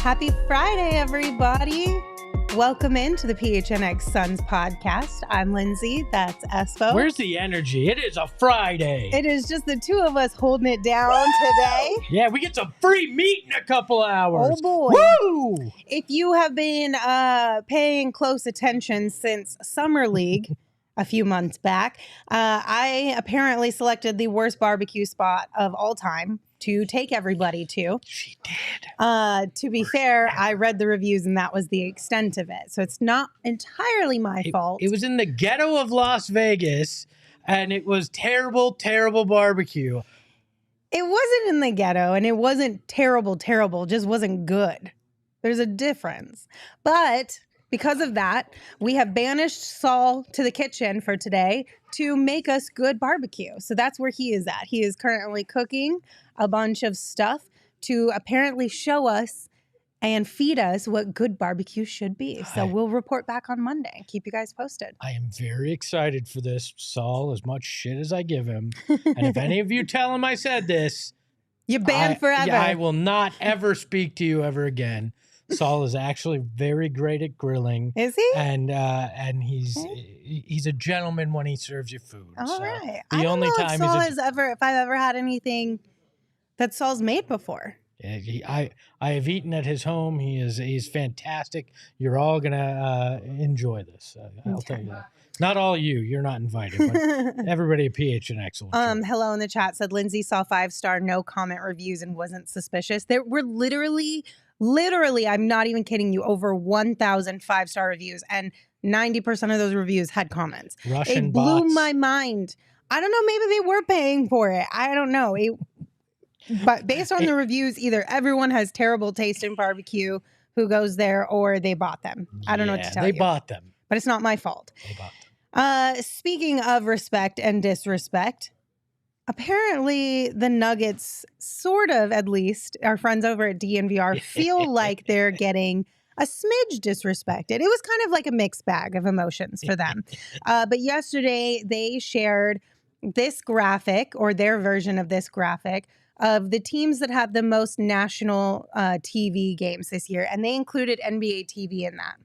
Happy Friday, everybody. Welcome into the PHNX Suns Podcast. I'm Lindsay. That's Espo. Where's the energy? It is a Friday. It is just the two of us holding it down today. Yeah, we get some free meat in a couple hours. Oh, boy. Woo! If you have been paying close attention since Summer League a few months back, I apparently selected the worst barbecue spot of all time to take everybody to. She did. To be fair, I read the reviews and that was the extent of it. So it's not entirely my fault. It was in the ghetto of Las Vegas, and it was terrible, terrible barbecue. It wasn't in the ghetto, and it wasn't terrible, just wasn't good. There's a difference. But because of that, we have banished Saul to the kitchen for today to make us good barbecue. So that's where he is at. He is currently cooking a bunch of stuff to apparently show us and feed us what good barbecue should be. So we'll report back on Monday. Keep you guys posted. I am very excited for this. Saul, as much shit as I give him. And if any of you tell him I said this, you're banned forever. Yeah, I will not ever speak to you ever again. Saul is actually very great at grilling. Is he? And he's a gentleman when he serves you food. All right. The I don't only know time if I've ever had anything that Saul's made before. Yeah, I have eaten at his home. He's fantastic. You're all gonna enjoy this. I'll tell you that. Not all you're not invited, but everybody at PHNX will. Hello in the chat said Lindsay saw 5-star no comment reviews and wasn't suspicious. There were literally, I'm not even kidding you, over 1,000 5-star reviews, and 90% of those reviews had comments. Russian It blew bots. my mind. I don't know, maybe they were paying for it. I don't know. But based on the reviews, either everyone has terrible taste in barbecue who goes there, or they bought them. I don't know what to tell you. They bought them. But it's not my fault. They bought them. Speaking of respect and disrespect, apparently the Nuggets, sort of at least, our friends over at DNVR feel like they're getting a smidge disrespected. It was kind of like a mixed bag of emotions for them. But yesterday they shared this graphic, or their version of this graphic, of the teams that have the most national TV games this year. And they included NBA TV in that.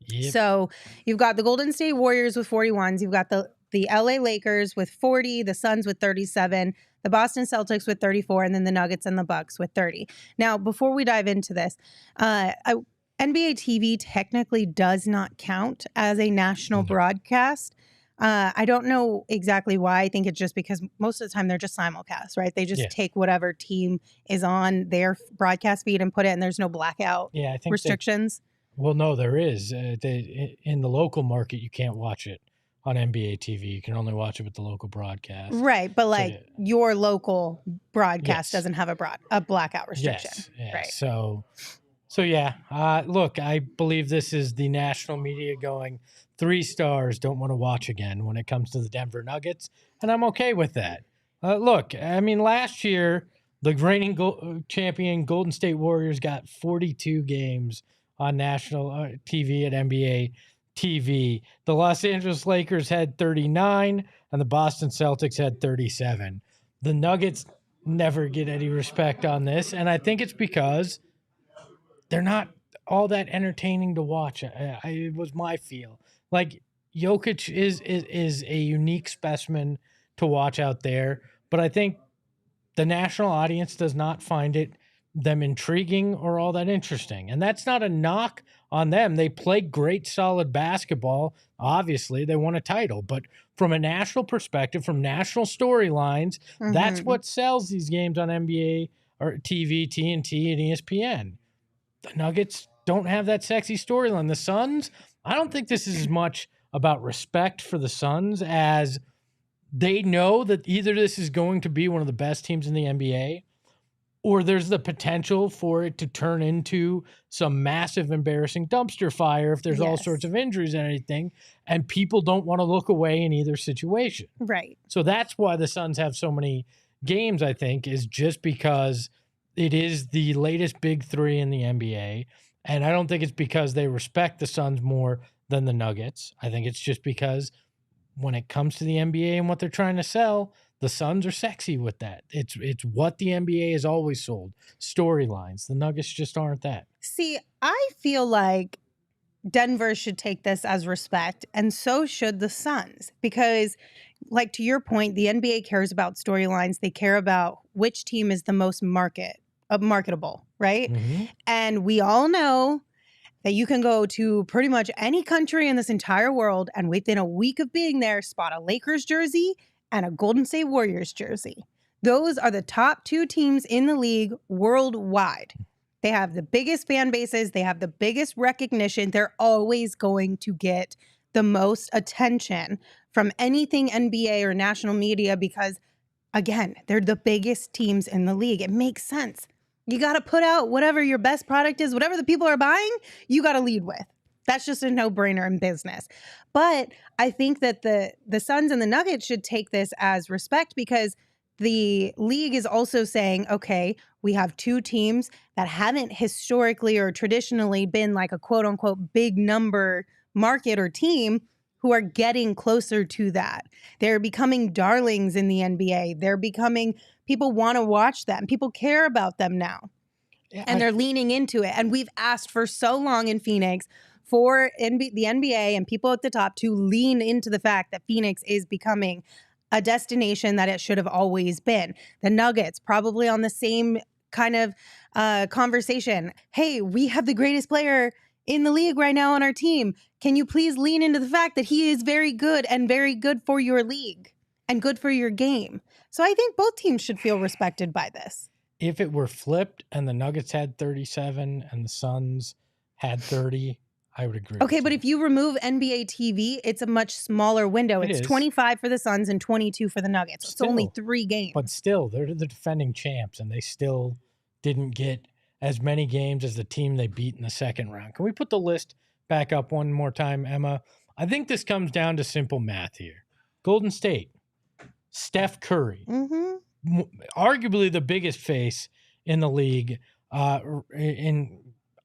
Yep. So you've got the Golden State Warriors with 41s. You've got the LA Lakers with 40, the Suns with 37, the Boston Celtics with 34, and then the Nuggets and the Bucks with 30. Now, before we dive into this, NBA TV technically does not count as a national broadcast. I don't know exactly why. I think it's just because most of the time they're just simulcast, right? They just take whatever team is on their broadcast feed and put it, and there's no blackout I think restrictions. Well, no, there is. In the local market, you can't watch it on NBA TV. You can only watch it with the local broadcast. Right, but your local broadcast doesn't have a blackout restriction. Yes. Right. So yeah. Look, I believe this is the national media going 3 stars, don't want to watch again when it comes to the Denver Nuggets, and I'm okay with that. Look, I mean, last year, the reigning champion Golden State Warriors got 42 games on national TV at NBA TV. The Los Angeles Lakers had 39, and the Boston Celtics had 37. The Nuggets never get any respect on this, and I think it's because they're not all that entertaining to watch. It was my feel. Like, Jokic is a unique specimen to watch out there, but I think the national audience does not find them intriguing or all that interesting. And that's not a knock on them. They play great, solid basketball. Obviously, they won a title. But from a national perspective, from national storylines, that's what sells these games on NBA or TV, TNT, and ESPN. The Nuggets don't have that sexy storyline. The Suns, I don't think this is as much about respect for the Suns as they know that either this is going to be one of the best teams in the NBA, or there's the potential for it to turn into some massive, embarrassing dumpster fire if there's all sorts of injuries and anything, and people don't want to look away in either situation. Right. So that's why the Suns have so many games, I think, is just because it is the latest big 3 in the NBA. And I don't think it's because they respect the Suns more than the Nuggets. I think it's just because when it comes to the NBA and what they're trying to sell, The Suns are sexy with that. It's what the NBA has always sold. Storylines. The Nuggets just aren't that. See, I feel like Denver should take this as respect, and so should the Suns, because, like, to your point, the NBA cares about storylines. They care about which team is the most marketable, right? Mm-hmm. And we all know that you can go to pretty much any country in this entire world and within a week of being there, spot a Lakers jersey and a Golden State Warriors jersey. Those are the top two teams in the league worldwide. They have the biggest fan bases. They have the biggest recognition. They're always going to get the most attention from anything NBA or national media because, again, they're the biggest teams in the league. It makes sense. You got to put out whatever your best product is, whatever the people are buying, you got to lead with. That's just a no-brainer in business. But I think that the Suns and the Nuggets should take this as respect because the league is also saying, okay, we have two teams that haven't historically or traditionally been like a quote-unquote big number market or team who are getting closer to that. They're becoming darlings in the NBA. They're becoming, people want to watch them. People care about them now. Yeah, and they're leaning into it. And we've asked for so long in Phoenix for the NBA and people at the top to lean into the fact that Phoenix is becoming a destination that it should have always been. The Nuggets, probably on the same kind of conversation. Hey, we have the greatest player in the league right now on our team. Can you please lean into the fact that he is very good and very good for your league and good for your game? So I think both teams should feel respected by this. If it were flipped and the Nuggets had 37 and the Suns had 30, I would agree. Okay, but if you remove NBA TV, it's a much smaller window. It's 25 for the Suns and 22 for the Nuggets. It's only 3 games. But still, they're the defending champs, and they still didn't get as many games as the team they beat in the second round. Can we put the list back up one more time, Emma? I think this comes down to simple math here. Golden State, Steph Curry, arguably the biggest face in the league, and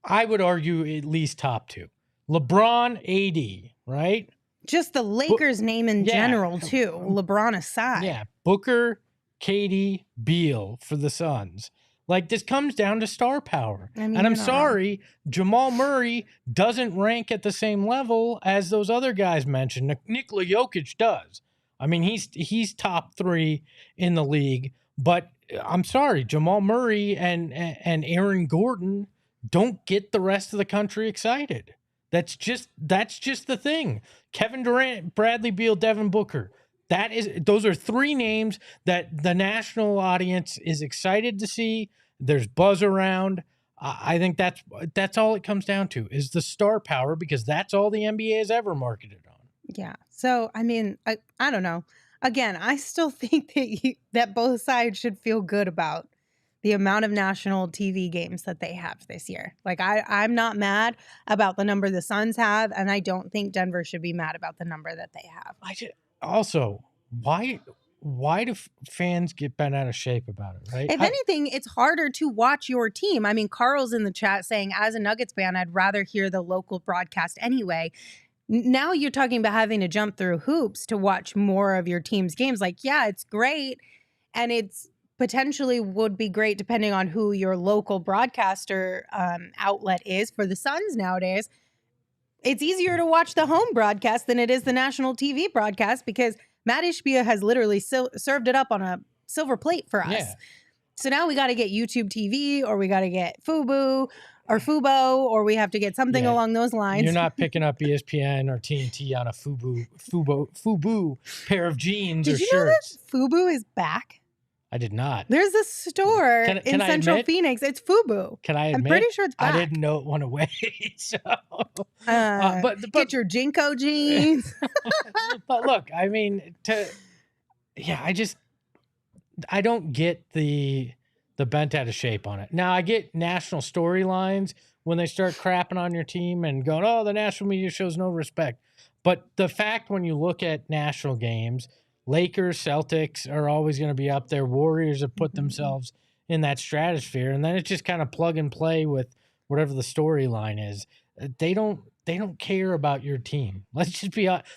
I would argue at least top 2. LeBron, AD, right? Just the Lakers name in general, too. LeBron aside. Yeah, Booker, KD, Beal for the Suns. Like, this comes down to star power. I mean, and I'm sorry, Jamal Murray doesn't rank at the same level as those other guys mentioned. Nikola Jokic does. I mean, he's top 3 in the league. But I'm sorry, Jamal Murray and Aaron Gordon don't get the rest of the country excited. That's just the thing. Kevin Durant, Bradley Beal, Devin Booker. Those are 3 names that the national audience is excited to see. There's buzz around. I think that's all it comes down to is the star power because that's all the NBA has ever marketed on. Yeah. So, I mean, I don't know. Again, I still think that both sides should feel good about the amount of national TV games that they have this year. Like, I'm not mad about the number the Suns have, and I don't think Denver should be mad about the number that they have. Also, why do fans get bent out of shape about it, right? If anything, it's harder to watch your team. I mean, Carl's in the chat saying, as a Nuggets fan, I'd rather hear the local broadcast anyway. Now you're talking about having to jump through hoops to watch more of your team's games. Like, yeah, it's great, and it's potentially would be great depending on who your local broadcaster outlet is. For the Suns nowadays, it's easier to watch the home broadcast than it is the national TV broadcast because Matt Ishbia has literally served it up on a silver plate for us. Yeah. So now we got to get YouTube TV or we got to get Fubo or we have to get something along those lines. You're not picking up ESPN or TNT on a Fubo pair of jeans or shirts. Did you know that Fubo is back? I did not. There's a store in Central Phoenix. It's Fubo. Can I admit? I'm pretty sure it's back. I didn't know it went away. So, but get your Jinko jeans. But look, I mean, I don't get the bent out of shape on it. Now, I get national storylines when they start crapping on your team and going, oh, the national media shows no respect. But the fact when you look at national games, Lakers, Celtics are always going to be up there. Warriors have put themselves in that stratosphere. And then it's just kind of plug and play with whatever the storyline is. They don't they don't care about your team. Let's just be honest.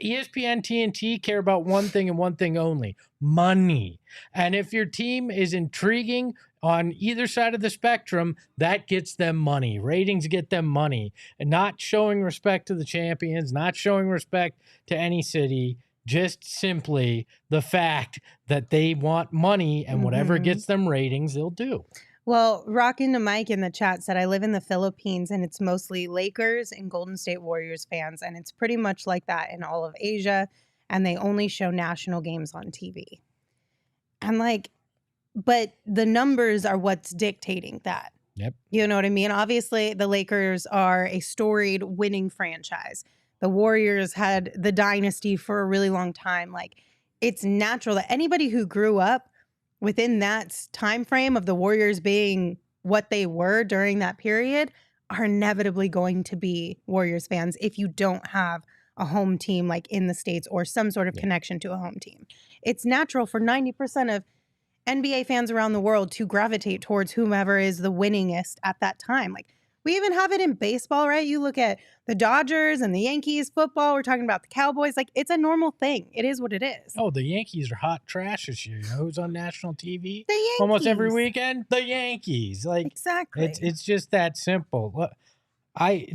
ESPN, TNT care about one thing and one thing only: money. And if your team is intriguing on either side of the spectrum, that gets them money. Ratings get them money. And not showing respect to the champions, not showing respect to any city, just simply the fact that they want money, and whatever gets them ratings, they'll do. Well, Rockin' to Mike in the chat said, I live in the Philippines and it's mostly Lakers and Golden State Warriors fans. And it's pretty much like that in all of Asia. And they only show national games on TV. I'm like, but the numbers are what's dictating that. Yep. You know what I mean? Obviously, the Lakers are a storied winning franchise. The Warriors had the dynasty for a really long time. Like, it's natural that anybody who grew up within that time frame of the Warriors being what they were during that period are inevitably going to be Warriors fans if you don't have a home team like in the States or some sort of connection to a home team. It's natural for 90% of NBA fans around the world to gravitate towards whomever is the winningest at that time. Like, we even have it in baseball, right? You look at the Dodgers and the Yankees, football, we're talking about the Cowboys. Like, it's a normal thing. It is what it is. Oh, the Yankees are hot trash this year. You know who's on national TV? The Yankees. Almost every weekend? The Yankees. Like, exactly. It's just that simple. Look,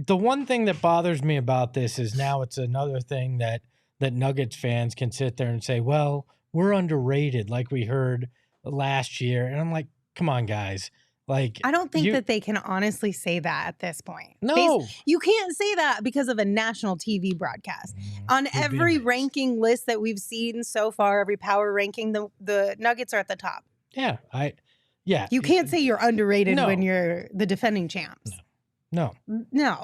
the one thing that bothers me about this is now it's another thing that Nuggets fans can sit there and say, well, we're underrated, like we heard last year. And I'm like, come on, guys. Like, I don't think that they can honestly say that at this point. No. You can't say that because of a national TV broadcast. On every ranking list that we've seen so far, every power ranking, the Nuggets are at the top. Yeah. You can't say you're underrated when you're the defending champs. No.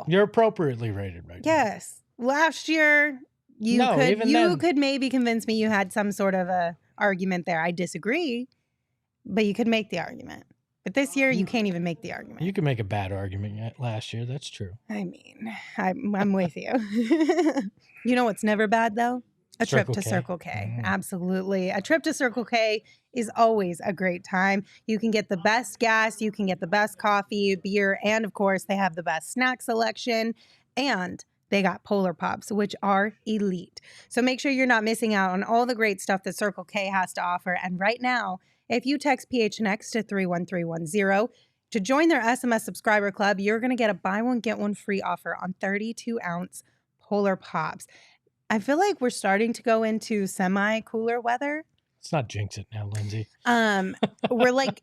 You're appropriately rated right now. Yes. Last year, you could maybe convince me you had some sort of a argument there. I disagree, but you could make the argument. But this year, you can't even make the argument. You can make a bad argument last year. That's true. I mean, I'm with you. You know what's never bad, though? A trip to Circle K. Absolutely. A trip to Circle K is always a great time. You can get the best gas. You can get the best coffee, beer, and, of course, they have the best snack selection. And they got Polar Pops, which are elite. So make sure you're not missing out on all the great stuff that Circle K has to offer. And right now, if you text PHNX to 31310 to join their SMS subscriber club, you're going to get a buy one, get one free offer on 32-ounce Polar Pops. I feel like we're starting to go into semi-cooler weather. Let's not jinx it now, Lindsay.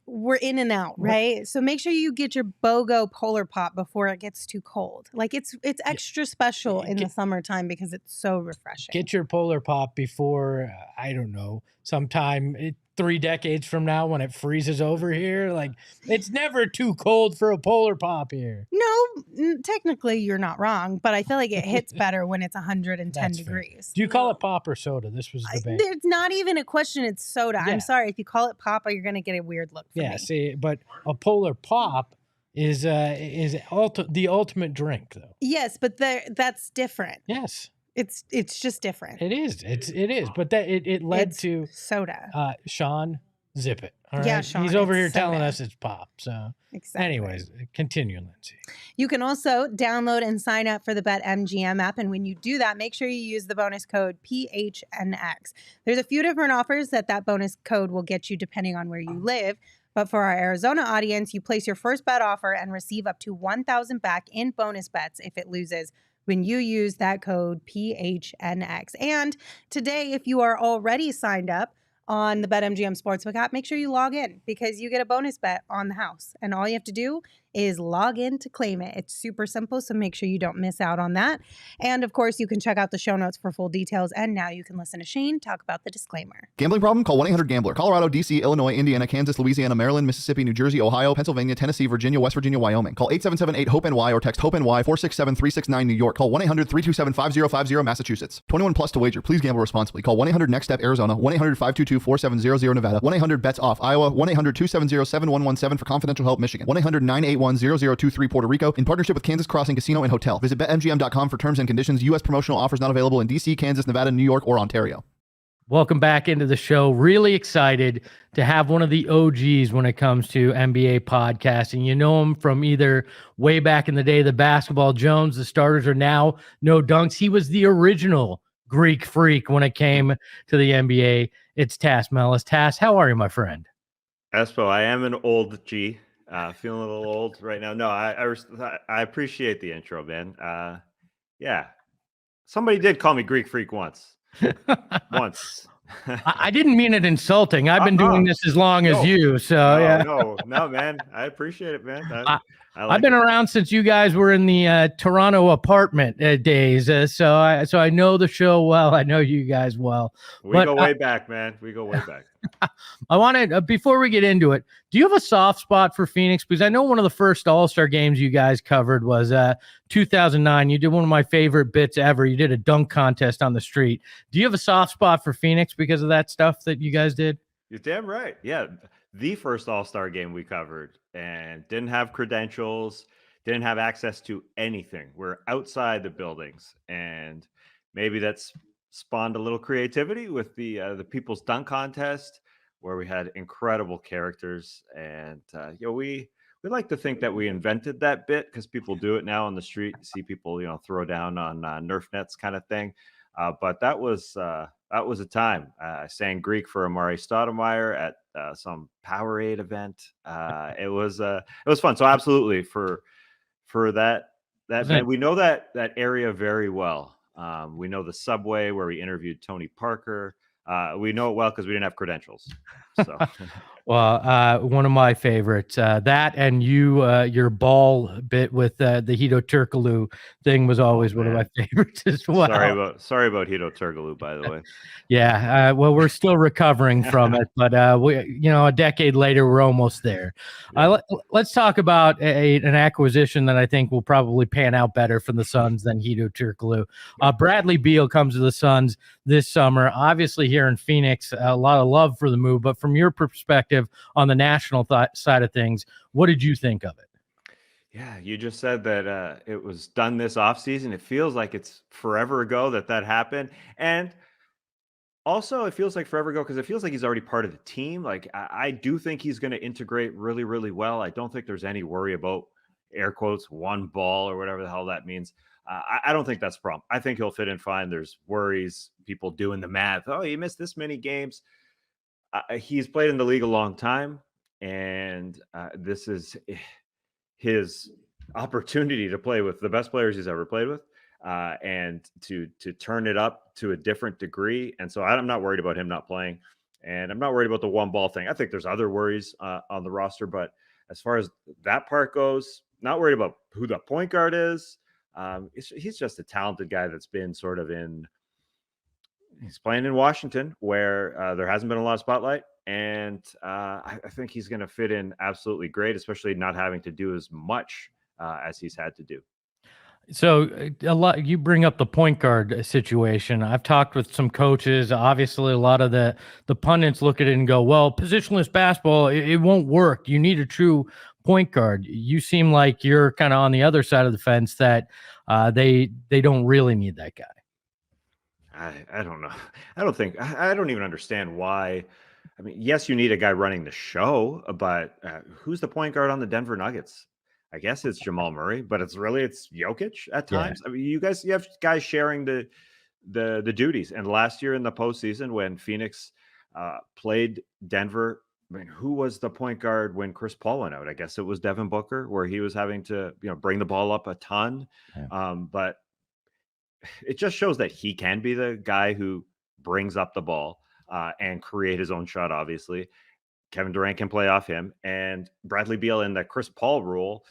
We're in and out, right? So make sure you get your BOGO Polar Pop before it gets too cold. Like, it's extra special in the summertime because it's so refreshing. Get your Polar Pop before, I don't know, sometime 3 decades from now when it freezes over here. Like, it's never too cold for a Polar Pop here. No, technically you're not wrong, but I feel like it hits better when it's 110 degrees. Fair. Do you call it pop or soda? This was the debate. There's not even a question. It's soda. Yeah. I'm sorry. If you call it pop, you're going to get a weird look from me. See, but a Polar Pop is the ultimate drink, though. Yes, but that's different. Yes. It's just different. It is. It is. But that it led to soda. Sean, zip it. All right? Yeah, Sean. He's over here telling us it's pop. So, anyways, continue, Lindsay. You can also download and sign up for the BetMGM app, and when you do that, make sure you use the bonus code PHNX. There's a few different offers that bonus code will get you depending on where you live. But for our Arizona audience, you place your first bet offer and receive up to $1,000 back in bonus bets if it loses when you use that code PHNX. And today, if you are already signed up on the BetMGM Sportsbook app, make sure you log in because you get a bonus bet on the house. And all you have to do is log in to claim it. It's super simple, so make sure you don't miss out on that. And of course, you can check out the show notes for full details. And now you can listen to Shane talk about the disclaimer. Gambling problem? Call 1-800-GAMBLER. Colorado, D.C., Illinois, Indiana, Kansas, Louisiana, Maryland, Mississippi, New Jersey, Ohio, Pennsylvania, Tennessee, Virginia, West Virginia, Wyoming. Call 877-8-HOPE-NY or text HOPE-NY 467-369 New York. Call 1-800-327-5050 Massachusetts. 21 plus to wager. Please gamble responsibly. Call 1-800-NEXT-STEP Arizona, 1-800-522-4700 Nevada, 1-800-BETS-OFF Iowa, 1-800-270-7117 for confidential help Michigan, 1-800-981-0023 Puerto Rico, in partnership with Kansas Crossing Casino and Hotel. Visit BetMGM.com for terms and conditions. U.S. promotional offers not available in D.C., Kansas, Nevada, New York, or Ontario. Welcome back into the show. Really excited to have one of the OGs when it comes to NBA podcasting. You know him from either way back in the day, the Basketball Jones, the starters are now no dunks. He was the original Greek freak when it came to the NBA. It's Tas Melas. Tas, how are you, my friend? Espo, I am an old G. Feeling a little old right now. No, I appreciate the intro, man. Yeah. Somebody did call me Greek freak once. I didn't mean it insulting. I've been doing this as long as you. So yeah. No, man. I appreciate it, man. I've been around since you guys were in the Toronto apartment days. So I know the show well. I know you guys well. We go way back, man. We go way back. I wanted, before we get into it, do you have a soft spot for Phoenix? Because I know one of the first All-Star games you guys covered was 2009. You did one of my favorite bits ever. You did a dunk contest on the street. Do you have a soft spot for Phoenix because of that stuff that you guys did? You're damn right. Yeah. The first All-Star game we covered and didn't have credentials, didn't have access to anything. We're outside the buildings, and maybe that's spawned a little creativity with the People's Dunk Contest, where we had incredible characters. And we like to think that we invented that bit because people do it now on the street. You see people throw down on Nerf nets kind of thing. But that was a time. I sang Greek for Amari Stoudemire at some Powerade event. It was fun. So absolutely for that we know that area very well. We know the subway where we interviewed Tony Parker. We know it well because we didn't have credentials. So, well, one of my favorites, that and your ball bit with the Hito Turkoglu thing was always one of my favorites as well. Sorry about Hito Turkoglu, by the way. Yeah, well, we're still recovering from it, but a decade later, we're almost there. Yeah. Let's talk about an acquisition that I think will probably pan out better for the Suns than Hito Turkoglu. Bradley Beal comes to the Suns this summer. Obviously, here in Phoenix, a lot of love for the move, but from your perspective on the national side of things, what did you think of it? Yeah, you just said that it was done this offseason. It feels like it's forever ago that happened. And also, it feels like forever ago because it feels like he's already part of the team. Like, I do think he's going to integrate really, really well. I don't think there's any worry about, air quotes, one ball or whatever the hell that means. I don't think that's a problem. I think he'll fit in fine. There's worries, people doing the math. Oh, he missed this many games. He's played in the league a long time, and this is his opportunity to play with the best players he's ever played with, and to turn it up to a different degree. And so I'm not worried about him not playing, and I'm not worried about the one ball thing. I think there's other worries on the roster, but as far as that part goes, not worried about who the point guard is. He's just a talented guy that's been sort of he's playing in Washington where there hasn't been a lot of spotlight. And I think he's going to fit in absolutely great, especially not having to do as much as he's had to do. So you bring up the point guard situation. I've talked with some coaches. Obviously, a lot of the pundits look at it and go, well, positionless basketball, it won't work. You need a true point guard. You seem like you're kind of on the other side of the fence that they don't really need that guy. I don't know. I don't even understand why. I mean, yes, you need a guy running the show, but who's the point guard on the Denver Nuggets? I guess it's Jamal Murray, but it's Jokic at times. Yeah. I mean, you have guys sharing the duties. And last year in the postseason, when Phoenix played Denver, I mean, who was the point guard when Chris Paul went out? I guess it was Devin Booker, where he was having to bring the ball up a ton. Yeah. But it just shows that he can be the guy who brings up the ball and create his own shot. Obviously, Kevin Durant can play off him, and Bradley Beal in the Chris Paul role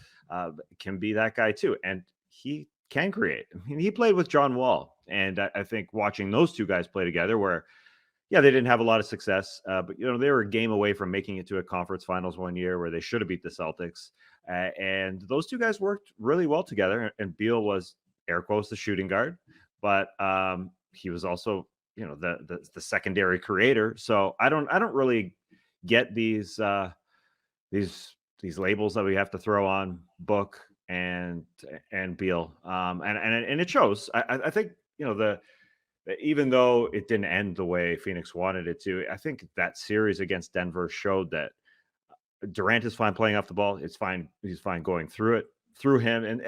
can be that guy too. And he can create. I mean, he played with John Wall, and I think watching those two guys play together, where they didn't have a lot of success, but they were a game away from making it to a conference finals one year where they should have beat the Celtics, and those two guys worked really well together. And Beal was, air quotes, the shooting guard, but he was also the secondary creator. So I don't really get these labels that we have to throw on Book and Beal, and it shows. I think even though it didn't end the way Phoenix wanted it to, I think that series against Denver showed that Durant is fine playing off the ball. It's fine. He's fine going through him. And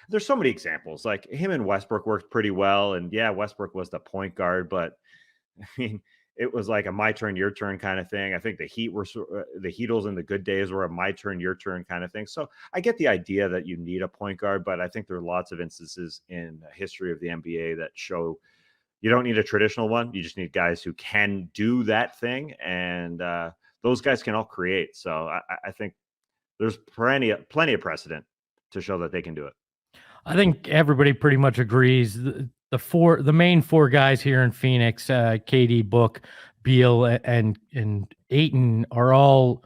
there's so many examples. Like him and Westbrook worked pretty well. And yeah, Westbrook was the point guard, but I mean, it was like a my turn, your turn kind of thing. I think the Heatles in the good days were a my turn, your turn kind of thing. So I get the idea that you need a point guard, but I think there are lots of instances in the history of the NBA that show you don't need a traditional one. You just need guys who can do that thing. And those guys can all create. So I think there's plenty of precedent to show that they can do it. I think everybody pretty much agrees. The main four guys here in Phoenix, KD, Book, Beal, and Ayton are all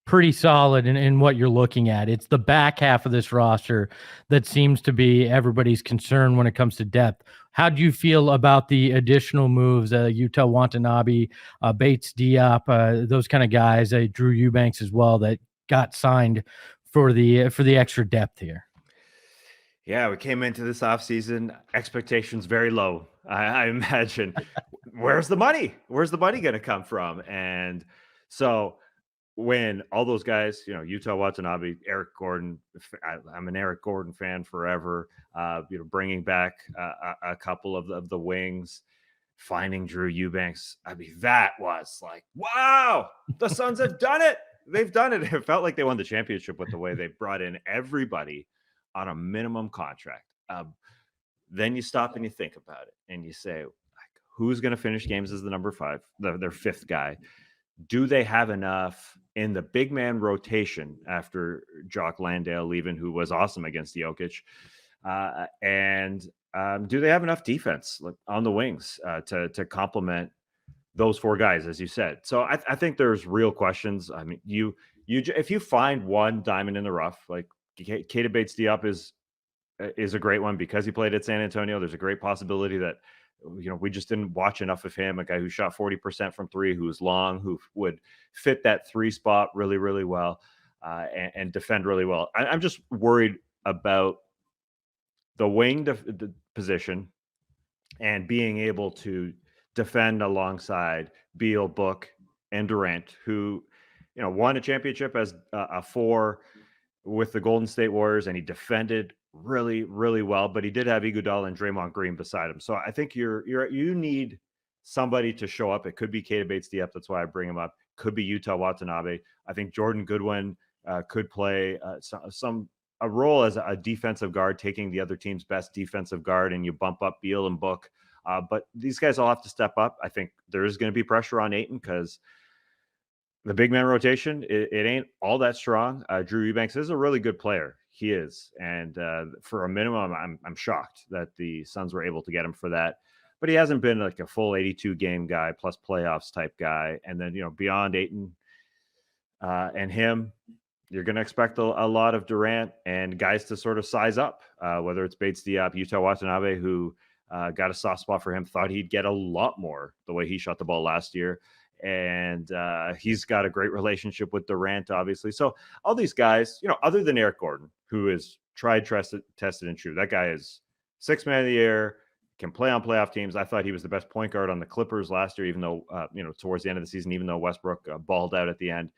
pretty solid in what you're looking at. It's the back half of this roster that seems to be everybody's concern when it comes to depth. How do you feel about the additional moves, Utah Watanabe, Bates Diop, those kind of guys, Drew Eubanks as well, that got signed for the extra depth here? Yeah, we came into this offseason, expectations very low. I imagine, where's the money? Where's the money going to come from? And so when all those guys, Utah Watanabe, Eric Gordon, I'm an Eric Gordon fan forever, bringing back a couple of the wings, finding Drew Eubanks. I mean, that was like, wow, the Suns have done it. They've done it. It felt like they won the championship with the way they brought in everybody on a minimum contract. Then you stop and you think about it and you say, like, who's going to finish games as the number 5, their 5th guy? Do they have enough in the big man rotation after Jock Landale leaving, who was awesome against Jokic? And do they have enough defense on the wings to complement those 4 guys, as you said? So I think there's real questions. I mean, you if you find one diamond in the rough, like Keita Bates-Diop is a great one because he played at San Antonio. There's a great possibility that we just didn't watch enough of him, a guy who shot 40% from 3, who was long, who would fit that 3 spot really, really well, and defend really well. I'm just worried about the wing position and being able to defend alongside Beal, Book, and Durant, who won a championship as a 4 with the Golden State Warriors, and he defended really, really well, but he did have Iguodala and Draymond Green beside him. So I think you need somebody to show up. It could be Keita Bates-Diop. That's why I bring him up. Could be Utah Watanabe. I think Jordan Goodwin could play a role as a defensive guard, taking the other team's best defensive guard, and you bump up Beal and Book. But these guys all have to step up. I think there is going to be pressure on Ayton because the big man rotation, it ain't all that strong. Drew Eubanks is a really good player. He is. And for a minimum, I'm shocked that the Suns were able to get him for that. But he hasn't been like a full 82-game guy plus playoffs type guy. And then, beyond Ayton and him, you're going to expect a lot of Durant and guys to sort of size up, whether it's Bates-Diop, Utah Watanabe, who got a soft spot for him, thought he'd get a lot more the way he shot the ball last year. And he's got a great relationship with Durant, obviously. So all these guys, other than Eric Gordon, who is tried, tested, and true. That guy is 6th man of the year, can play on playoff teams. I thought he was the best point guard on the Clippers last year, even though, towards the end of the season, even though Westbrook balled out at the end.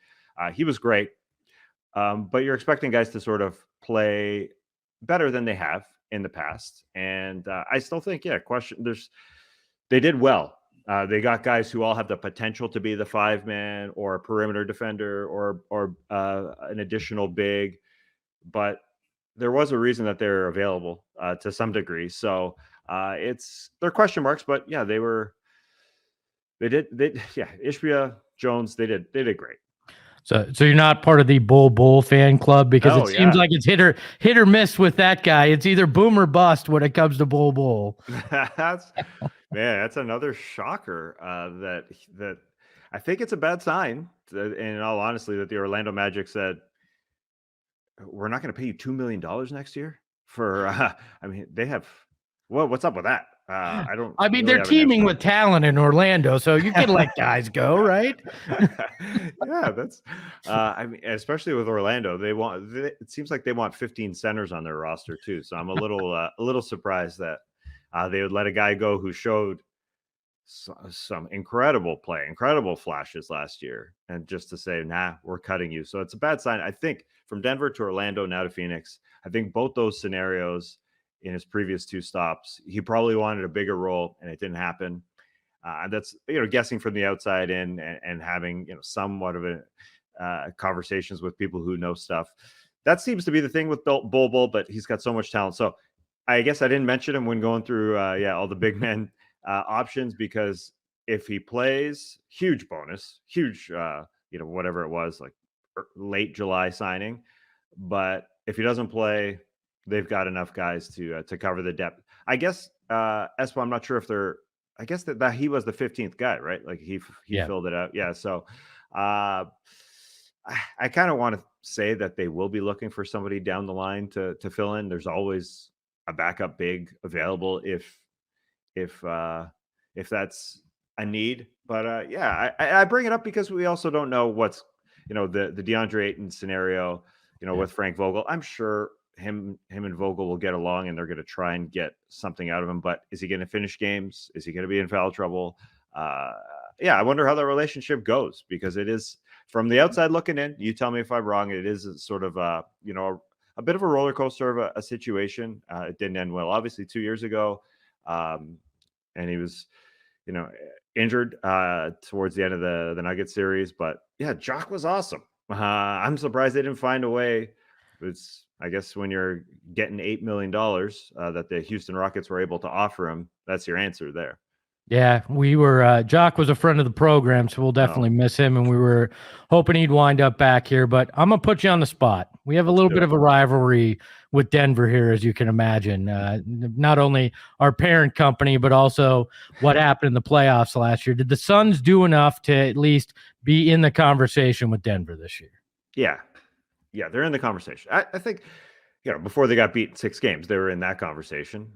He was great. But you're expecting guys to sort of play better than they have in the past. And I still think, they did well. They got guys who all have the potential to be the 5-man or a perimeter defender or an additional big, but there was a reason that they're available to some degree. So they're question marks, but yeah, Ishbia, Jones, they did great. So you're not part of the Bull fan club because it seems like it's hit or miss with that guy. It's either boom or bust when it comes to Bull. That's another shocker that I think it's a bad sign. In all honesty, that the Orlando Magic said, we're not going to pay you $2 million next year for, they have, what's up with that? They're teaming with talent in Orlando, so you can let guys go, right? Yeah, that's, especially with Orlando, it seems like they want 15 centers on their roster too. So I'm a little surprised that they would let a guy go who showed some incredible play, incredible flashes last year, and just to say, nah, we're cutting you. So it's a bad sign. I think from Denver to Orlando, now to Phoenix, I think both those scenarios in his previous 2 stops, he probably wanted a bigger role and it didn't happen. That's, guessing from the outside in and having, somewhat of a conversations with people who know stuff. That seems to be the thing with Bol, but he's got so much talent. So I guess I didn't mention him when going through, all the big men options, because if he plays, huge bonus, huge, whatever it was, like late July signing. But if he doesn't play, they've got enough guys to cover the depth. I guess, Espo, I'm not sure if I guess that he was the 15th guy, right? Like he filled it out. Yeah. So I kind of want to say that they will be looking for somebody down the line to fill in. There's always a backup big available if that's a need. But I bring it up because we also don't know what's, the DeAndre Ayton scenario, with Frank Vogel. I'm sure him and Vogel will get along and they're going to try and get something out of him. But is he going to finish games? Is he going to be in foul trouble? I wonder how that relationship goes, because it is, from the outside looking in, you tell me if I'm wrong, it is sort of a bit of a roller coaster of a situation. It didn't end well, obviously, 2 years ago. And he was, injured towards the end of the Nuggets series. But yeah, Jock was awesome. I'm surprised they didn't find a way. It's, I guess, when you're getting $8 million that the Houston Rockets were able to offer him, that's your answer there. Yeah, we were, Jock was a friend of the program, so we'll definitely miss him, and we were hoping he'd wind up back here, but I'm going to put you on the spot. We have a little bit of a rivalry with Denver here, as you can imagine. Not only our parent company, but also what happened in the playoffs last year. Did the Suns do enough to at least be in the conversation with Denver this year? Yeah, they're in the conversation. I think, before they got beat in 6 games, they were in that conversation.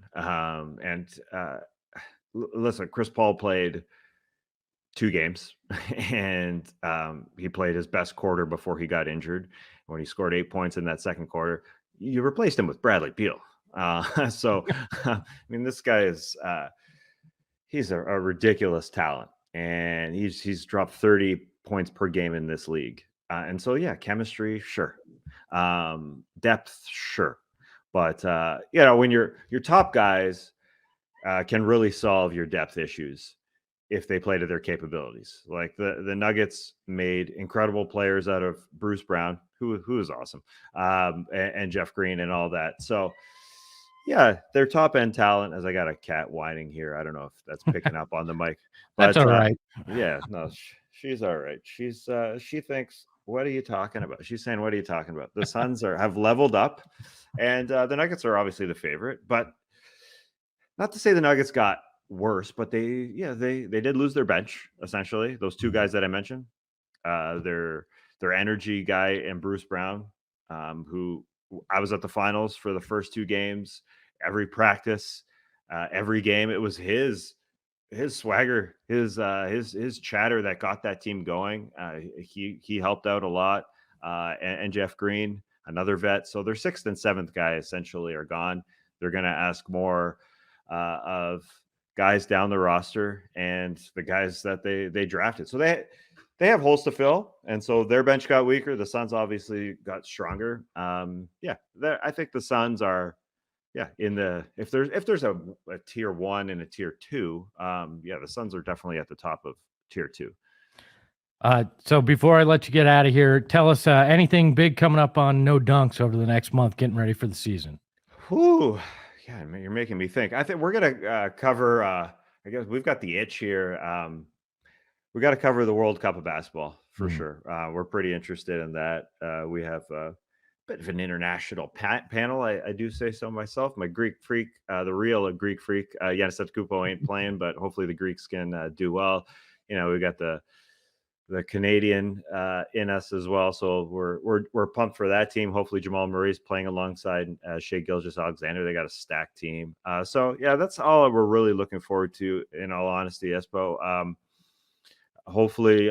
Listen, Chris Paul played 2 games and he played his best quarter before he got injured, when he scored 8 points in that second quarter. You replaced him with Bradley Beal. So, I mean, this guy is he's a ridiculous talent, and he's dropped 30 points per game in this league. And so, yeah, chemistry, sure. Depth, sure. But, when your top guys can really solve your depth issues if they play to their capabilities. Like the Nuggets made incredible players out of Bruce Brown, who is awesome, and Jeff Green and all that. So, yeah, their top end talent. As I got a cat whining here, I don't know if that's picking up on the mic. But, that's all right. Yeah, no, she's all right. She thinks, what are you talking about? She's saying, what are you talking about? The Suns have leveled up, and the Nuggets are obviously the favorite, but not to say the Nuggets got worse, but they did lose their bench, essentially. Those 2 guys that I mentioned, their energy guy and Bruce Brown, who I was at the finals for the first 2 games, every practice, every game. It was his swagger, his chatter that got that team going. He helped out a lot, and Jeff Green, another vet. So their 6th and 7th guy essentially are gone. They're going to ask more of guys down the roster and the guys that they drafted. So they have holes to fill, and so their bench got weaker. The Suns obviously got stronger. I think the Suns are in the, if there's a tier 1 and a tier 2, the Suns are definitely at the top of tier 2. So before I let you get out of here, tell us anything big coming up on No Dunks over the next month, getting ready for the season. Whew. Yeah, you're making me think. I think we're gonna cover. I guess we've got the itch here. We got to cover the World Cup of basketball for sure. We're pretty interested in that. We have a bit of an international panel. I do say so myself. My Greek freak, the real Greek freak, Giannis Antetokounmpo ain't playing, but hopefully the Greeks can do well. We got the Canadian in us as well, so we're pumped for that team. Hopefully Jamal Murray's playing alongside Shai Gilgeous-Alexander. They got a stacked team, so yeah, that's all we're really looking forward to, in all honesty, Espo. hopefully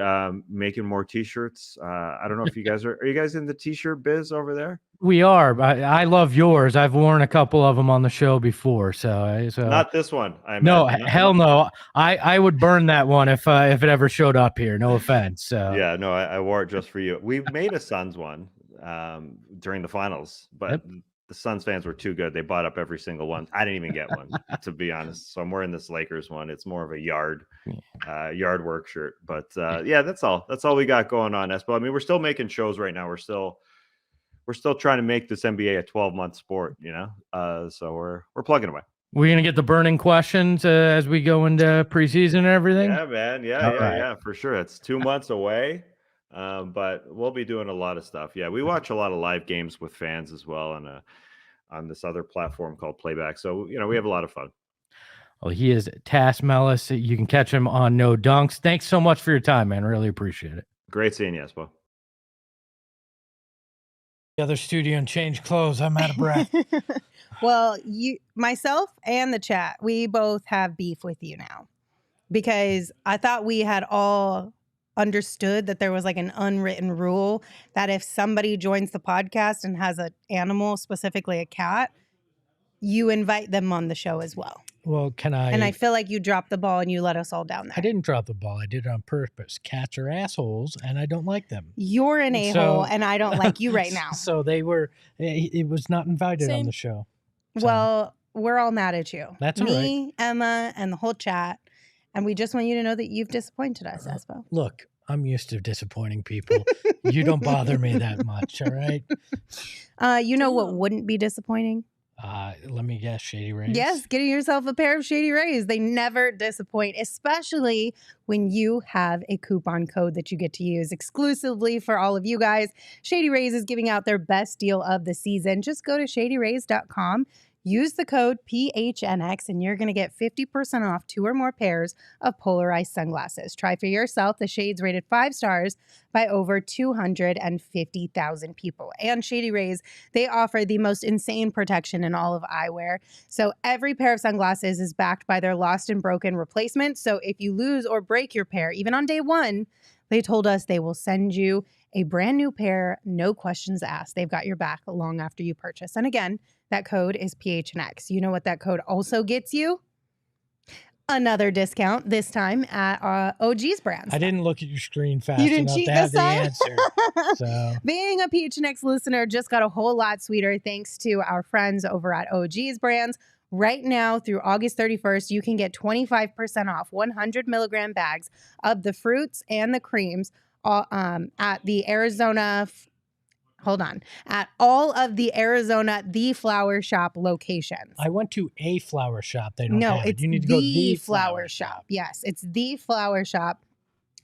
making more t-shirts. I don't know if you guys are you guys in the t-shirt biz over there? We are. I love yours. I've worn a couple of them on the show before. So Not this one. No, hell no. I would burn that one if it ever showed up here. No offense. Yeah, no, I wore it just for you. We made a Suns one during the finals, but the Suns fans were too good. They bought up every single one. I didn't even get one, to be honest. So I'm wearing this Lakers one. It's more of a yard work shirt. But yeah, that's all. That's all we got going on, Espo. I mean, we're still making shows right now. We're still trying to make this NBA a 12-month sport, you know. So we're plugging away. We're gonna get the burning questions as we go into preseason and everything. Yeah, man. Yeah, for sure. It's 2 months away. But we'll be doing a lot of stuff. Yeah, we watch a lot of live games with fans as well on this other platform called Playback. So, you know, we have a lot of fun. Well, he is Tas Melas. You can catch him on No Dunks. Thanks so much for your time, man. Really appreciate it. Great seeing you, Espo. The other studio and change clothes. I'm out of breath. Well, myself and the chat, we both have beef with you now because I thought we had all understood that there was like an unwritten rule that if somebody joins the podcast and has an animal, specifically a cat, you invite them on the show as well. Well, can I? And I feel like you dropped the ball and you let us all down there. I didn't drop the ball. I did it on purpose. Cats are assholes, and I don't like them. You're an a-hole, and I don't like you right now. So they were. It was not invited on the show. So. Well, we're all mad at you. That's all right. Me, Emma, and the whole chat. And we just want you to know that you've disappointed us, Espo. Look, I'm used to disappointing people. You don't bother me that much, all right? You know what wouldn't be disappointing? Let me guess, Shady Rays. Yes, getting yourself a pair of Shady Rays. They never disappoint, especially when you have a coupon code that you get to use exclusively for all of you guys. Shady Rays is giving out their best deal of the season. Just go to shadyrays.com. Use the code PHNX and you're going to get 50% off 2 or more pairs of polarized sunglasses. Try for yourself. The shades rated 5 stars by over 250,000 people. And Shady Rays, they offer the most insane protection in all of eyewear. So every pair of sunglasses is backed by their lost and broken replacement. So if you lose or break your pair, even on day 1, they told us they will send you a brand new pair, no questions asked. They've got your back long after you purchase. And again, that code is PHNX. You know what that code also gets you? Another discount, this time at OG's brands. I didn't look at your screen fast enough to have the answer. So. Being a PHNX listener just got a whole lot sweeter thanks to our friends over at OG's brands. Right now through August 31st, you can get 25% off 100 milligram bags of the fruits and the creams at the Arizona... at all of the Arizona The Flower Shop locations. I went to a flower shop. They don't have it. It's You need to go The The Flower Shop. Yes, it's The Flower Shop.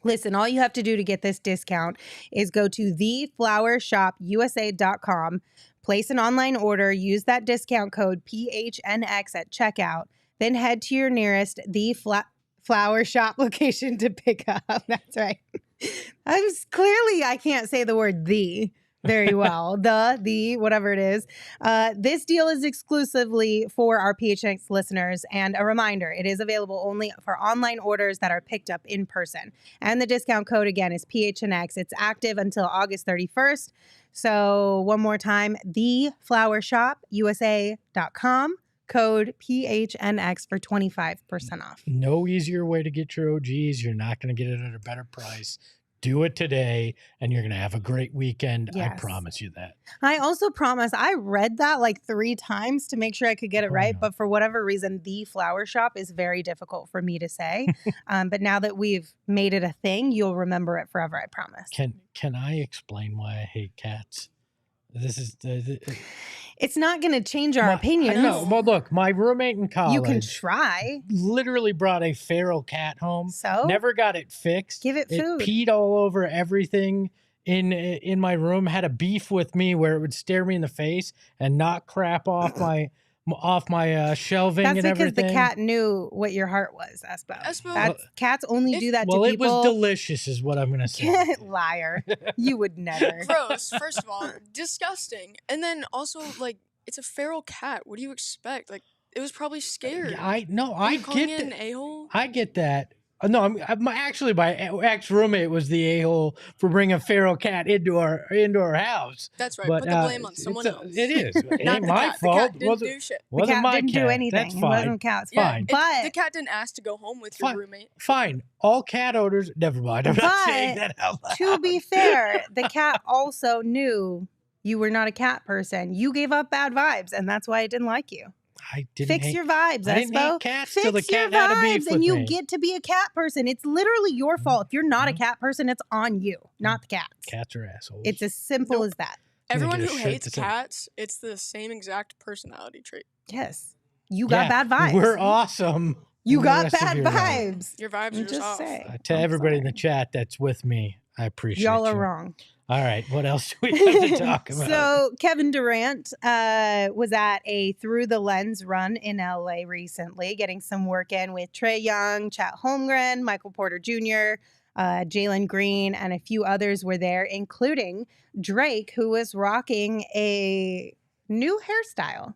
Listen, all you have to do to get this discount is go to theflowershopusa.com, place an online order, use that discount code PHNX at checkout, then head to your nearest The Flower Shop location to pick up. That's right. I can't say the word the very well. The, whatever it is. This deal is exclusively for our PHNX listeners. And a reminder, it is available only for online orders that are picked up in person. And the discount code, again, is PHNX. It's active until August 31st. So one more time, theflowershopusa.com. Code PHNX for 25% off. No easier way to get your OGs. You're not going to get it at a better price. Do it today, and you're going to have a great weekend. Yes. I promise you that. I also promise. I read that like 3 times to make sure I could get it right. But for whatever reason, The Flower Shop is very difficult for me to say. But now that we've made it a thing, you'll remember it forever, I promise. Can I explain why I hate cats? This is it's not going to change our opinions. No, well, look, my roommate in college. You can try. Literally brought a feral cat home. So? Never got it fixed. Give it food. It peed all over everything in my room. Had a beef with me where it would stare me in the face and knock crap off my shelving and everything. That's because the cat knew what your heart was, Espo. Cats only do that to people. Well, it was delicious is what I'm going to say. Liar. You would never. Gross, first of all. Disgusting. And then also, like, it's a feral cat. What do you expect? Like, it was probably scared. I get an a-hole? I get that. No, actually my ex-roommate was the a-hole for bringing a feral cat into our house. That's right. But, Put the blame on someone else. It is. It Not ain't the my cat. fault. The cat didn't do shit. The Wasn't cat my didn't cat. do anything. That's It fine. wasn't cat's Yeah, Fine. But the cat didn't ask to go home with your roommate. Fine. All cat owners. Never mind. I'm not saying that out loud. to be fair, the cat also knew you were not a cat person. You gave up bad vibes, and that's why it didn't like you. I didn't Fix hate, your vibes, I didn't Espo. hate cats Fix till the your cat had a beef vibes, with and you me. get to be a cat person. It's literally your fault. If you're not a cat person, it's on you, not the cats. Cats are assholes. It's as simple Nope. as that. Everyone get a who shirt hates that says- cats, it's the same exact personality trait. Yes. You got bad vibes. We're awesome. You And the got rest of bad you are not. vibes. Your vibes I'm are just off. saying. To I'm everybody in the sorry. chat that's with me, I appreciate Y'all are you. wrong. All right, what else do we have to talk about? So Kevin Durant was at a Through the Lens run in LA recently, getting some work in with Trae Young, Chet Holmgren, Michael Porter Jr., Jalen Green, and a few others were there, including Drake, who was rocking a new hairstyle.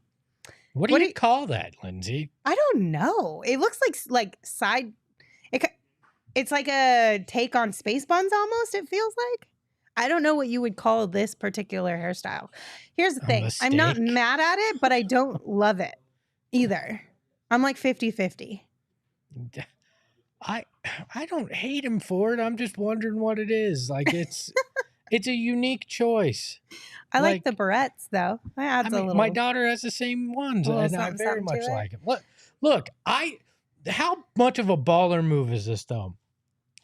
what do you call that, Lindsay? I don't know. It looks like side. It's like a take on Space Buns almost. It feels like. I don't know what you would call this particular hairstyle. Here's the A thing. I'm not mistake. mad at it, but I don't love it either. I'm like 50-50. I don't hate him for it. I'm just wondering what it is. Like it's a unique choice. I like the barrettes though. That adds a little. my daughter has the same ones, little and I something, very something much to it. like it. Look, how much of a baller move is this though?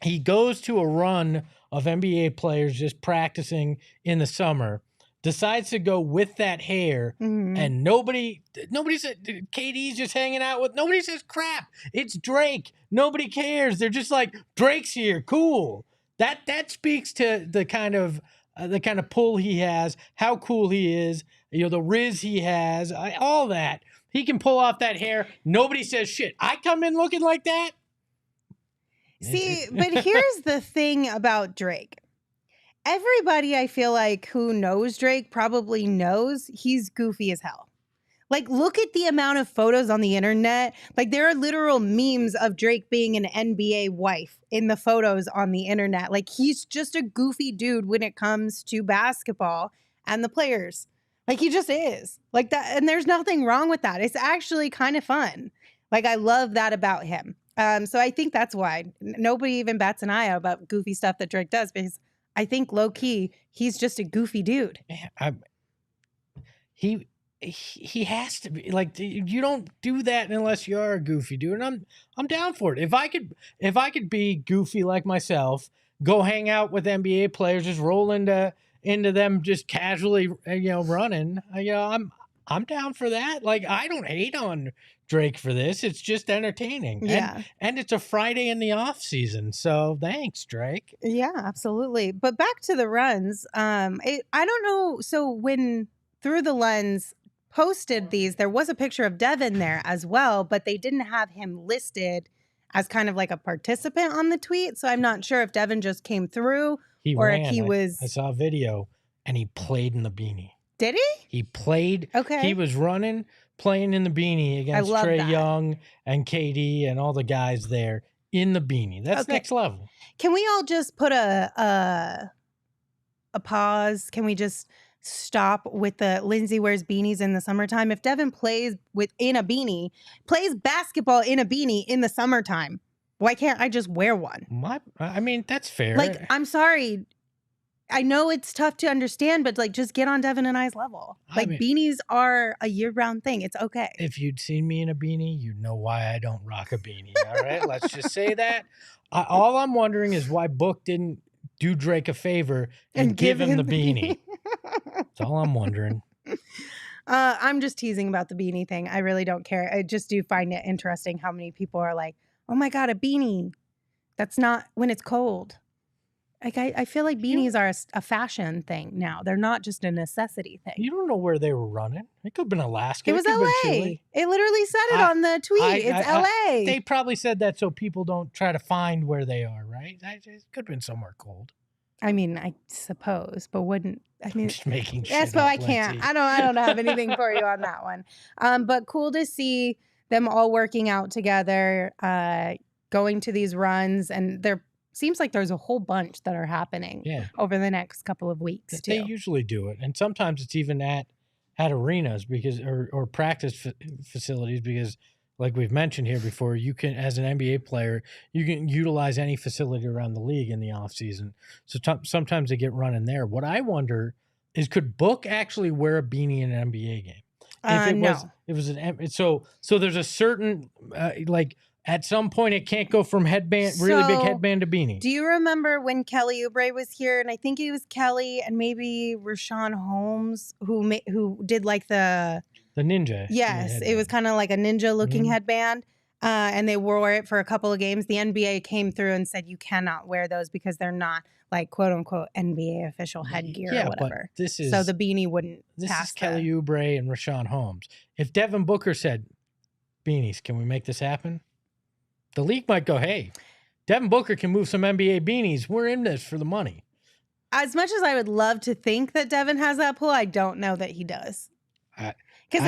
He goes to a run of NBA players just practicing in the summer, decides to go with that hair, Mhm. and nobody said KD's just hanging out with. Nobody says crap. It's Drake. Nobody cares. They're just like, Drake's here. Cool. That speaks to the kind of pull he has, how cool he is, the riz he has, all that. He can pull off that hair. Nobody says shit. I come in looking like that. See, but here's the thing about Drake. Everybody I feel like who knows Drake probably knows he's goofy as hell. Like, look at the amount of photos on the internet. Like, there are literal memes of Drake being an NBA wife in the photos on the internet. Like, he's just a goofy dude when it comes to basketball and the players. Like, he just is. Like that, and there's nothing wrong with that. It's actually kind of fun. Like, I love that about him. So I think that's why nobody even bats an eye about goofy stuff that Drake does, because I think low key he's just a goofy dude. Man, he has to be like, you don't do that unless you're a goofy dude. And I'm down for it. If I could be goofy like myself, go hang out with NBA players, just roll into them just casually, running. I'm down for that. Like, I don't hate on Drake for this. It's just entertaining. Yeah. And it's a Friday in the off season. So thanks, Drake. Yeah, absolutely. But back to the runs. I don't know. So when Through the Lens posted these, there was a picture of Devin there as well, but they didn't have him listed as kind of like a participant on the tweet. So I'm not sure if Devin just came through He or ran. if he was. I saw a video and he played in the beanie. Did he? He played. Okay. He was running, playing in the beanie against love Trae that. Young and KD and all the guys there in the beanie. That's Okay. next level. Can we all just put a pause? Can we just stop with the Lindsay wears beanies in the summertime? If Devin plays plays basketball in a beanie in the summertime, why can't I just wear one? I mean, that's fair. Like, I'm sorry. I know it's tough to understand, but like, just get on Devin and I's level. Like, beanies are a year-round thing. It's okay. If you'd seen me in a beanie, you'd know why I don't rock a beanie. All right, let's just say that. All I'm wondering is why Book didn't do Drake a favor and give him the beanie. That's all I'm wondering. I'm just teasing about the beanie thing. I really don't care. I just do find it interesting how many people are like, oh my God, a beanie. That's not when it's cold. Like, I feel like beanies are a fashion thing now. They're not just a necessity thing. You don't know where they were running. It could have been Alaska. It was could have been LA. Chile. It literally said it on the tweet. It's LA. They probably said that so people don't try to find where they are, right? It could have been somewhere cold. I mean, I suppose, but wouldn't. I mean, I'm just making shit yes, but up, I can't. Lindsay. I don't have anything for you on that one. But cool to see them all working out together. going to these runs, and there seems like there's a whole bunch that are happening over the next couple of weeks too. They usually do it, and sometimes it's even at arenas because or practice facilities because, like we've mentioned here before, you can, as an NBA player, you can utilize any facility around the league in the off season. So sometimes they get run in there. What I wonder is, could Book actually wear a beanie in an NBA game? If it was so there's a certain like at some point it can't go from really big headband to beanie. Do you remember when Kelly Oubre was here? And I think it was Kelly and maybe Rashawn Holmes who did like the ninja. Yes, it was kind of like a ninja looking headband. And they wore it for a couple of games. The NBA came through and said you cannot wear those because they're not like quote unquote NBA official headgear or whatever. But so the beanie wouldn't This pass is Kelly Oubre and Rashawn Holmes. If Devin Booker said, beanies, can we make this happen? The league might go, hey, Devin Booker can move some NBA beanies. We're in this for the money. As much as I would love to think that Devin has that pull, I don't know that he does. I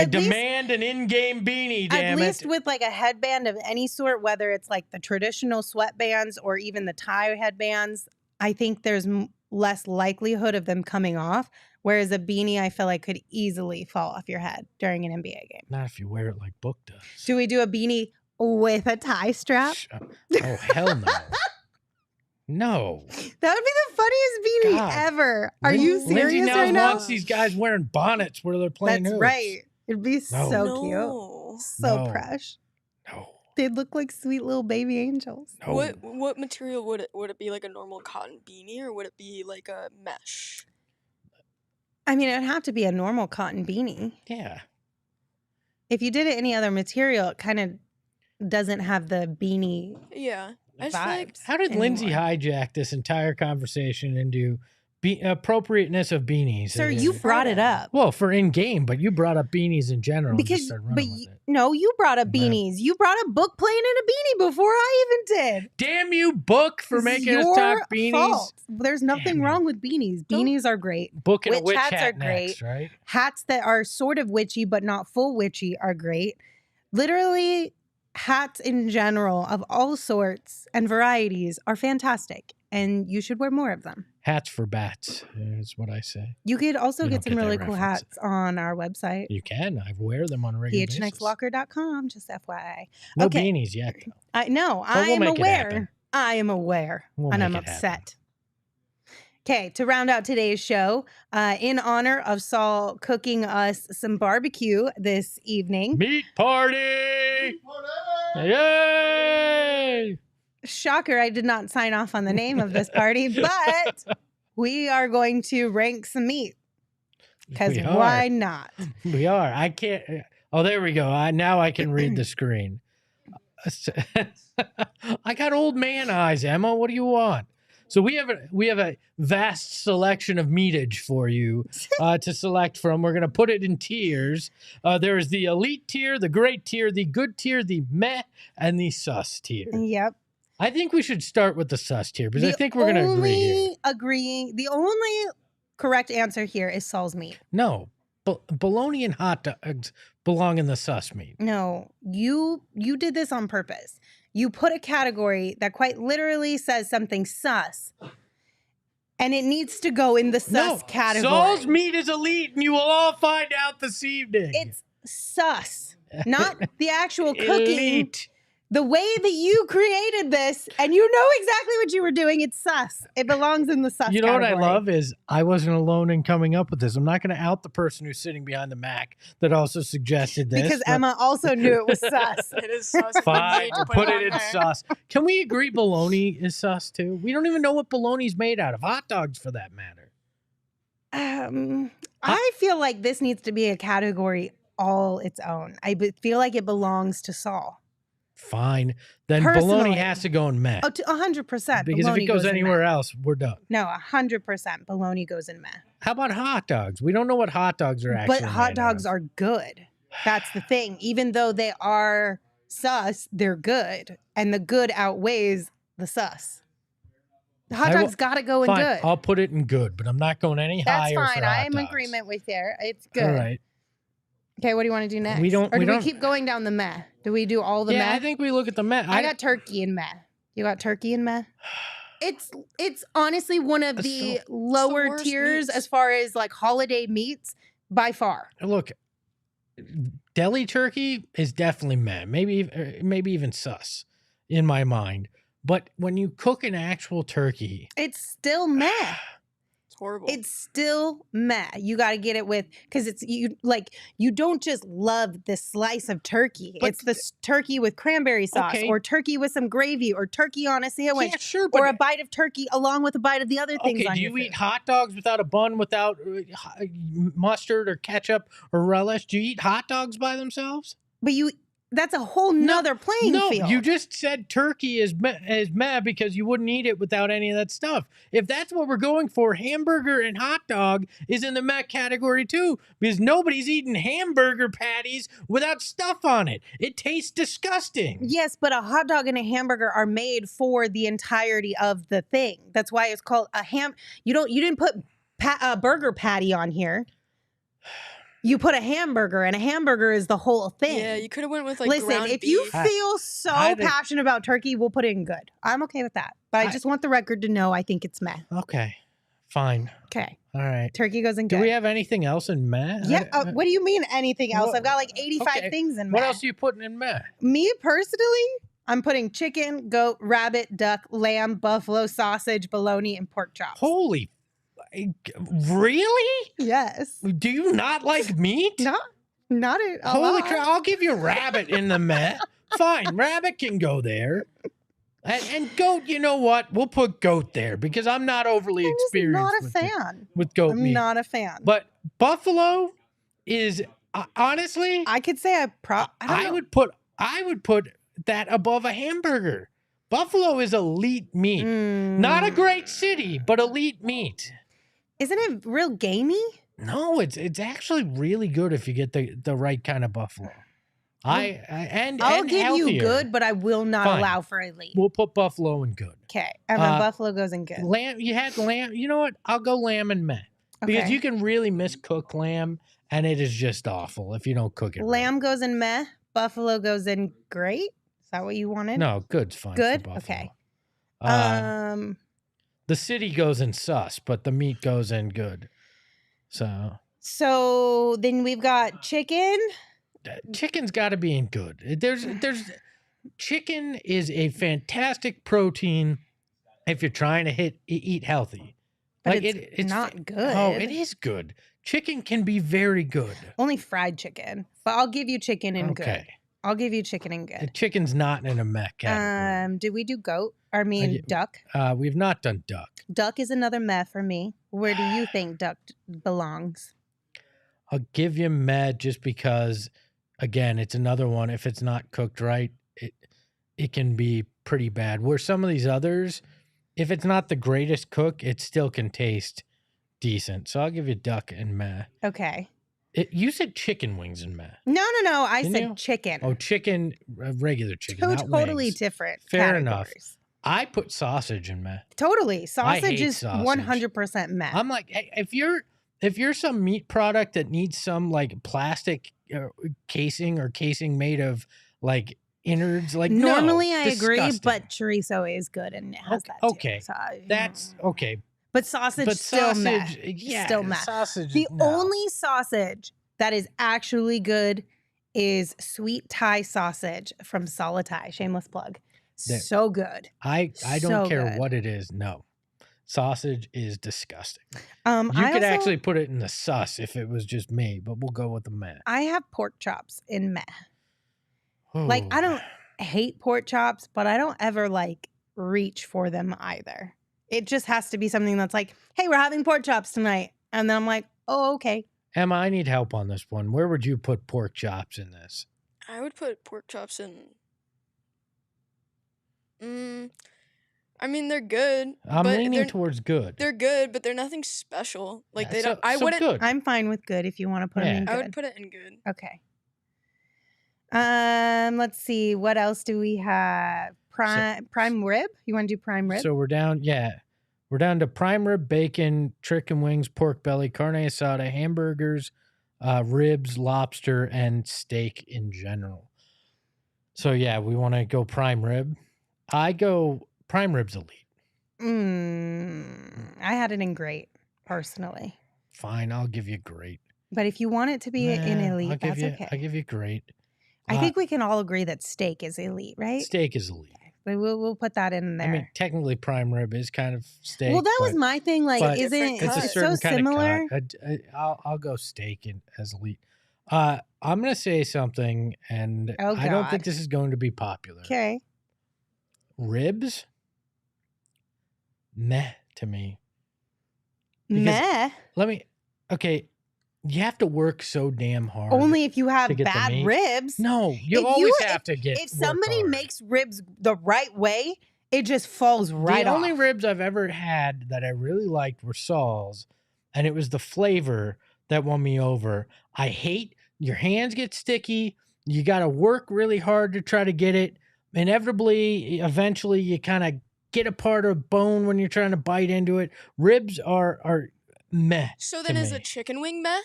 demand an in-game beanie, damn it. At least with like a headband of any sort, whether it's like the traditional sweatbands or even the tie headbands, I think there's less likelihood of them coming off. Whereas a beanie, I feel like could easily fall off your head during an NBA game. Not if you wear it like Book does. Do we do a beanie with a tie strap? Oh, hell no. No. That would be the funniest beanie ever. Are you serious Lindsay right now? wants these guys wearing bonnets where they're playing That's hoops. right. It'd be so cute. So fresh. No. They'd look like sweet little baby angels. No. What material would it be? Like a normal cotton beanie, or would it be like a mesh? I mean, it'd have to be a normal cotton beanie. Yeah. If you did it any other material, it kind of doesn't have the beanie vibes. How did Lindsay hijack this entire conversation into appropriateness of beanies? Sir, you brought it up. Well, for in-game, but you brought up beanies in general. No, you brought up beanies. You brought up Book playing in a beanie before I even did. Damn you, Book, for making us talk beanies. Fault. There's nothing wrong with beanies. Beanies are great. Book and a witch hats hat are great. next, right? Hats that are sort of witchy but not full witchy are great. Literally, hats in general of all sorts and varieties are fantastic, and you should wear more of them. Hats for bats is what I say. You could also get some really cool reference. hats on our website. You can. I wear them on a regular basis. PHNXlocker.com, just FYI. No beanies yet, though. I am aware. I am aware, and I'm upset. Okay, to round out today's show, in honor of Saul cooking us some barbecue this evening. Meat party! Yay! Shocker, I did not sign off on the name of this party, but we are going to rank some meat. Because why not? We are. I can't. Oh, there we go. Now I can read the screen. I got old man eyes, Emma. What do you want? So we have a vast selection of meatage for you to select from. We're going to put it in tiers. There is the elite tier, the great tier, the good tier, the meh, and the sus tier. Yep. I think we should start with the sus tier because I think we're going to agree here. The only correct answer here is Saul's meat. No, bologna and hot dogs belong in the sus meat. No, you did this on purpose. You put a category that quite literally says something sus, and it needs to go in the sus category. Saul's meat is elite, and you will all find out this evening. It's sus, not the actual cooking. Elite. The way that you created this, and you know exactly what you were doing, it's sus. It belongs in the sus category. You know what I love is I wasn't alone in coming up with this. I'm not going to out the person who's sitting behind the Mac that also suggested this. Because Emma also knew it was sus. It is sus. Fine, put it in sus. Can we agree bologna is sus too? We don't even know what bologna's made out of. Hot dogs, for that matter. I feel like this needs to be a category all its own. I feel like it belongs to Saul. Fine. Then bologna has to go in meh. Oh, 100%. Because if it goes anywhere else, we're done. No, 100%. Bologna goes in meh. How about hot dogs? We don't know what hot dogs are actually. But hot dogs are good. That's the thing. Even though they are sus, they're good. And the good outweighs the sus. The hot dogs got to go in good. I'll put it in good, but I'm not going any higher. That's fine. I am in agreement with you. It's good. All right. Okay, what do you want to do next? We don't we keep going down the meh? Do we do all the Yeah, meh? I think we look at the meh. I got turkey and meh. You got turkey and meh? It's honestly one of the lower worst tiers meats. as far as like holiday meats by far. Look, deli turkey is definitely meh. Maybe even sus in my mind. But when you cook an actual turkey, It's still meh. It's horrible. It's still meh. You got to get it with, because it's you don't just love the slice of turkey. But it's the turkey with cranberry sauce, Okay. or turkey with some gravy, or turkey on a sandwich, yeah, sure, or a but bite of turkey along with a bite of the other things okay, on do your you eat food. hot dogs without a bun, without mustard or ketchup or relish? Do you eat hot dogs by themselves? But that's a whole nother playing No, field. you just said turkey is meh because you wouldn't eat it without any of that stuff. If that's what we're going for, hamburger and hot dog is in the meh category too, because nobody's eating hamburger patties without stuff on it. It tastes disgusting. Yes, but a hot dog and a hamburger are made for the entirety of the thing. That's why it's called a ham. You didn't put a burger patty on here. You put a hamburger, and a hamburger is the whole thing. Yeah, you could have went with like Listen, ground if you beef. feel so Either- passionate about turkey, we'll put it in good. I'm okay with that. But I just want the record to know I think it's meh. Okay, fine. Okay. All right. Turkey goes in Do good. we have anything else in meh? Yeah. What do you mean anything else? Well, I've got like 85 okay. things in meh. What else are you putting in meh? Me personally, I'm putting chicken, goat, rabbit, duck, lamb, buffalo, sausage, bologna, and pork chops. Holy, really? Yes. Do you not like meat? Not a Holy lot. crap! I'll give you rabbit in the meh. Fine, rabbit can go there. And goat, you know what? We'll put goat there because I'm not overly I'm just experienced not a with fan. with goat I'm meat. not a fan. But buffalo is honestly, I could say I would put that above a hamburger. Buffalo is elite meat. Mm. Not a great city, but elite meat. Isn't it real gamey? No, it's actually really good if you get the right kind of buffalo. I'll And give healthier. you good, but I will not Fine. allow for elite. We'll put buffalo in good. Okay. And then Uh, buffalo goes in good. Lamb, you had lamb. You know what? I'll go lamb and meh because Okay. you can really miscook lamb, and it is just awful if you don't cook it. Lamb goes in meh. Buffalo goes in great. Is that what you wanted? Right. No, good's fine. Good? For buffalo. Okay. The city goes in sus, but the meat goes in good. So then we've got chicken. Chicken's got to be in good. There's chicken is a fantastic protein if you're trying to eat healthy. But Like, it's not good. Oh, it is good. Chicken can be very good. Only fried chicken. But I'll give you chicken and good. Okay. I'll give you chicken and The good. chicken's not in a meh category. Did we do goat? I mean duck. We've not done duck. Duck is another meh for me. Where do you think duck belongs? I'll give you meh just because, again, it's another one. If it's not cooked right, it can be pretty bad. Where some of these others, if it's not the greatest cook, it still can taste decent. So I'll give you duck and meh. Okay. You said chicken wings and meh. No. I Didn't said you? chicken. Oh, chicken, regular chicken, Two not totally wings. different. Fair enough. categories. I put sausage in meh. Totally. Sausage hate is sausage. 100% meh. I'm like, hey, if you're some meat product that needs some like plastic casing or casing made of like innards, like Normally no, I agree, disgusting. but chorizo is good and it has that too. Okay. So That's okay. but sausage But still meh. yeah, Still meh. sausage. The no. only sausage that is actually good is sweet Thai sausage from Solitai. Shameless plug. So good. I don't so care good. what it is. No, sausage is disgusting. I You could also- actually put it in the sus if it was just me, but we'll go with the meh. I have pork chops in meh. Like I Ooh. don't hate pork chops, but I don't ever like reach for them either. It just has to be something that's like, hey, we're having pork chops tonight. And then I'm like, oh, okay. Emma, I need help on this one. Where would you put pork chops in this? I would put pork chops in. I mean, they're good. I'm but leaning they're, towards good. They're good, but they're nothing special. Like Yeah, they don't. so- I so wouldn't. good. I'm fine with good if you want to put them in Yeah. I good. would put it in good. Okay. Let's see. What else do we have? Prime rib? You want to do prime rib? So we're down, we're down to prime rib, bacon, chicken wings, pork belly, carne asada, hamburgers, ribs, lobster, and steak in general. So yeah, we want to go prime rib. I go prime rib's elite. I had it in great, personally. Fine, I'll give you great. But if you want it to be in elite, that's okay. I'll give you great. I think we can all agree that steak is elite, right? Steak is elite. But we'll put that in there. I mean, technically, prime rib is kind of steak. Well, that was my thing. Like, but isn't it's a it's certain so kind similar? of cut. I'll go steak as elite. I'm gonna say something, and Oh, I don't think God. this is going to be popular. Okay. Ribs, meh to me. Because Meh. Okay, you have to work so damn hard. Only if you have to get the bad meat. ribs. No, you If always you- have to get. If work somebody hard. makes ribs the right way, it just falls right the off. only ribs I've ever had that I really liked were Saul's, and it was the flavor that won me over. I hate your hands get sticky. You got to work really hard to try to get it. Inevitably, eventually, you kind of get a part of bone when you're trying to bite into it. Ribs are meh. So to then is me. a chicken wing meh?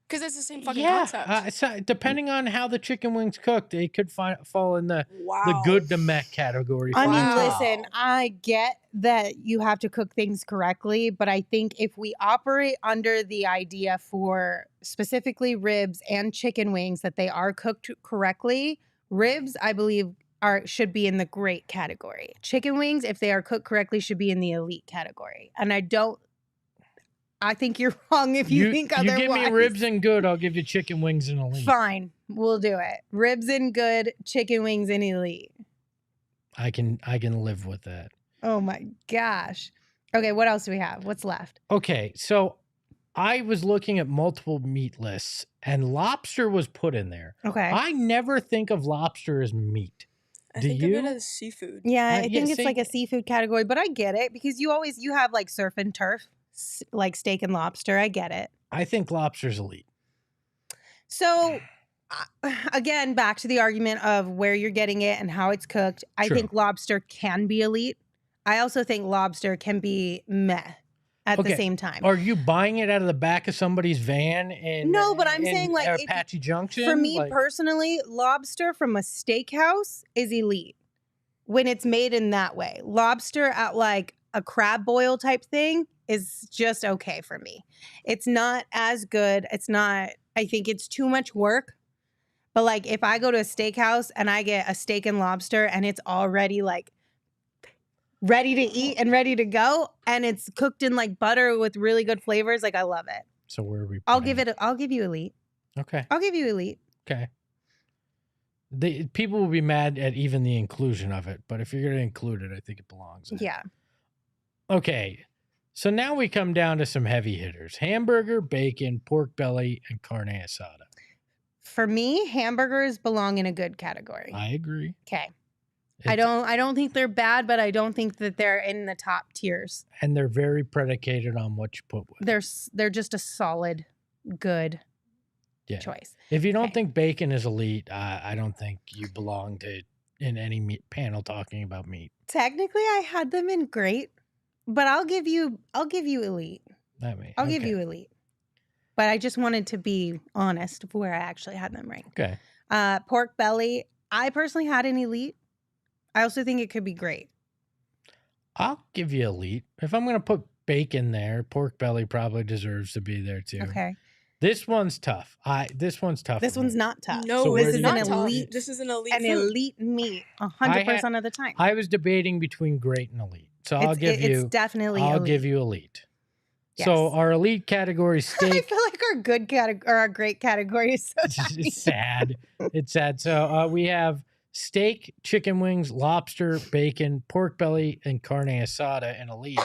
Because it's the same fucking Yeah, concept. depending on how the chicken wings cooked, they could fall in the Wow. good to meh category. I for mean, me. Wow. listen, I get that you have to cook things correctly, but I think if we operate under the idea for specifically ribs and chicken wings that they are cooked correctly, ribs, I believe, should be in the great category. Chicken wings, if they are cooked correctly, should be in the elite category. And I think you're wrong if you think otherwise. You give me ribs and good, I'll give you chicken wings and elite. Fine, we'll do it. Ribs and good, chicken wings and elite. I can live with that. Oh my gosh. Okay, what else do we have? What's left? Okay, so I was looking at multiple meat lists, and lobster was put in there. Okay. I never think of lobster as meat. I Do think you? of it as seafood. Yeah, I yeah, think it's see- like a seafood category, but I get it because you have like surf and turf, like steak and lobster. I get it. I think lobster's elite. So, again, back to the argument of where you're getting it and how it's cooked. I True. think lobster can be elite. I also think lobster can be meh at Okay, the same time. Are you buying it out of the back of somebody's van in No, but I'm in saying, like, if- Apache Junction? For me Like, personally, lobster from a steakhouse is elite when it's made in that way. Lobster at like a crab boil type thing is just okay for me. It's not as good. I think it's too much work. But like if I go to a steakhouse and I get a steak and lobster and it's already like ready to eat and ready to go and it's cooked in like butter with really good flavors, like I love it. so where are we? I'll putting give you elite. Okay. I'll give you elite. Okay. People will be mad at even the inclusion of it, but if you're going to include it, I think it belongs. in. Yeah. Okay. So now we come down to some heavy hitters: hamburger, bacon, pork belly, and carne asada. For me, hamburgers belong in a good category. I agree. Okay. I It's- don't think they're bad, but I don't think that they're in the top tiers. And they're very predicated on what you put with. it. They're just a solid, good Yeah. choice. If you don't Okay. think bacon is elite, I don't think you belong in any meat panel talking about meat. Technically, I had them in great, but I'll give you elite. I'll give you elite. But I just wanted to be honest of where I actually had them ranked. Okay. Pork belly, I personally had an elite. I also think it could be great. I'll give you elite. If I'm going to put bacon there, pork belly probably deserves to be there too. Okay. This one's tough. This one's tough. This for me. one's not tough. No, So where this do is you not put tough. elite- This is an elite An food. elite meat 100% of the time. I was debating between great and elite. So I'll give It's you definitely I'll elite. give you elite. So Yes. our elite category I steak. feel like our good category or our great category is so tiny. It's sad. It's sad. So we have steak, chicken wings, lobster, bacon, pork belly, and carne asada in elite.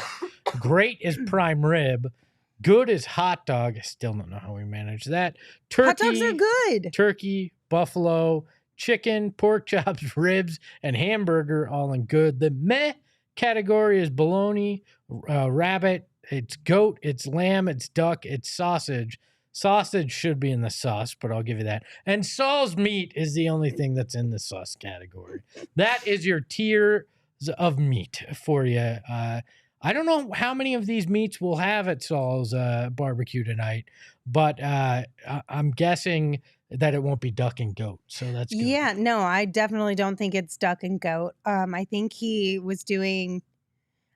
Great is prime rib. Good is hot dog. I still don't know how we manage that. Turkey, Hot dogs are good. turkey, buffalo, chicken, pork chops, ribs, and hamburger all in good. The meh category is bologna, rabbit, it's goat, it's lamb, it's duck, it's sausage. Sausage should be in the sauce, but I'll give you that. And Saul's meat is the only thing that's in the sauce category. That is your tiers of meat for you. I don't know how many of these meats we'll have at Saul's barbecue tonight, but I'm guessing that it won't be duck and goat. So that's good. Yeah, no, I definitely don't think it's duck and goat. I think he was doing,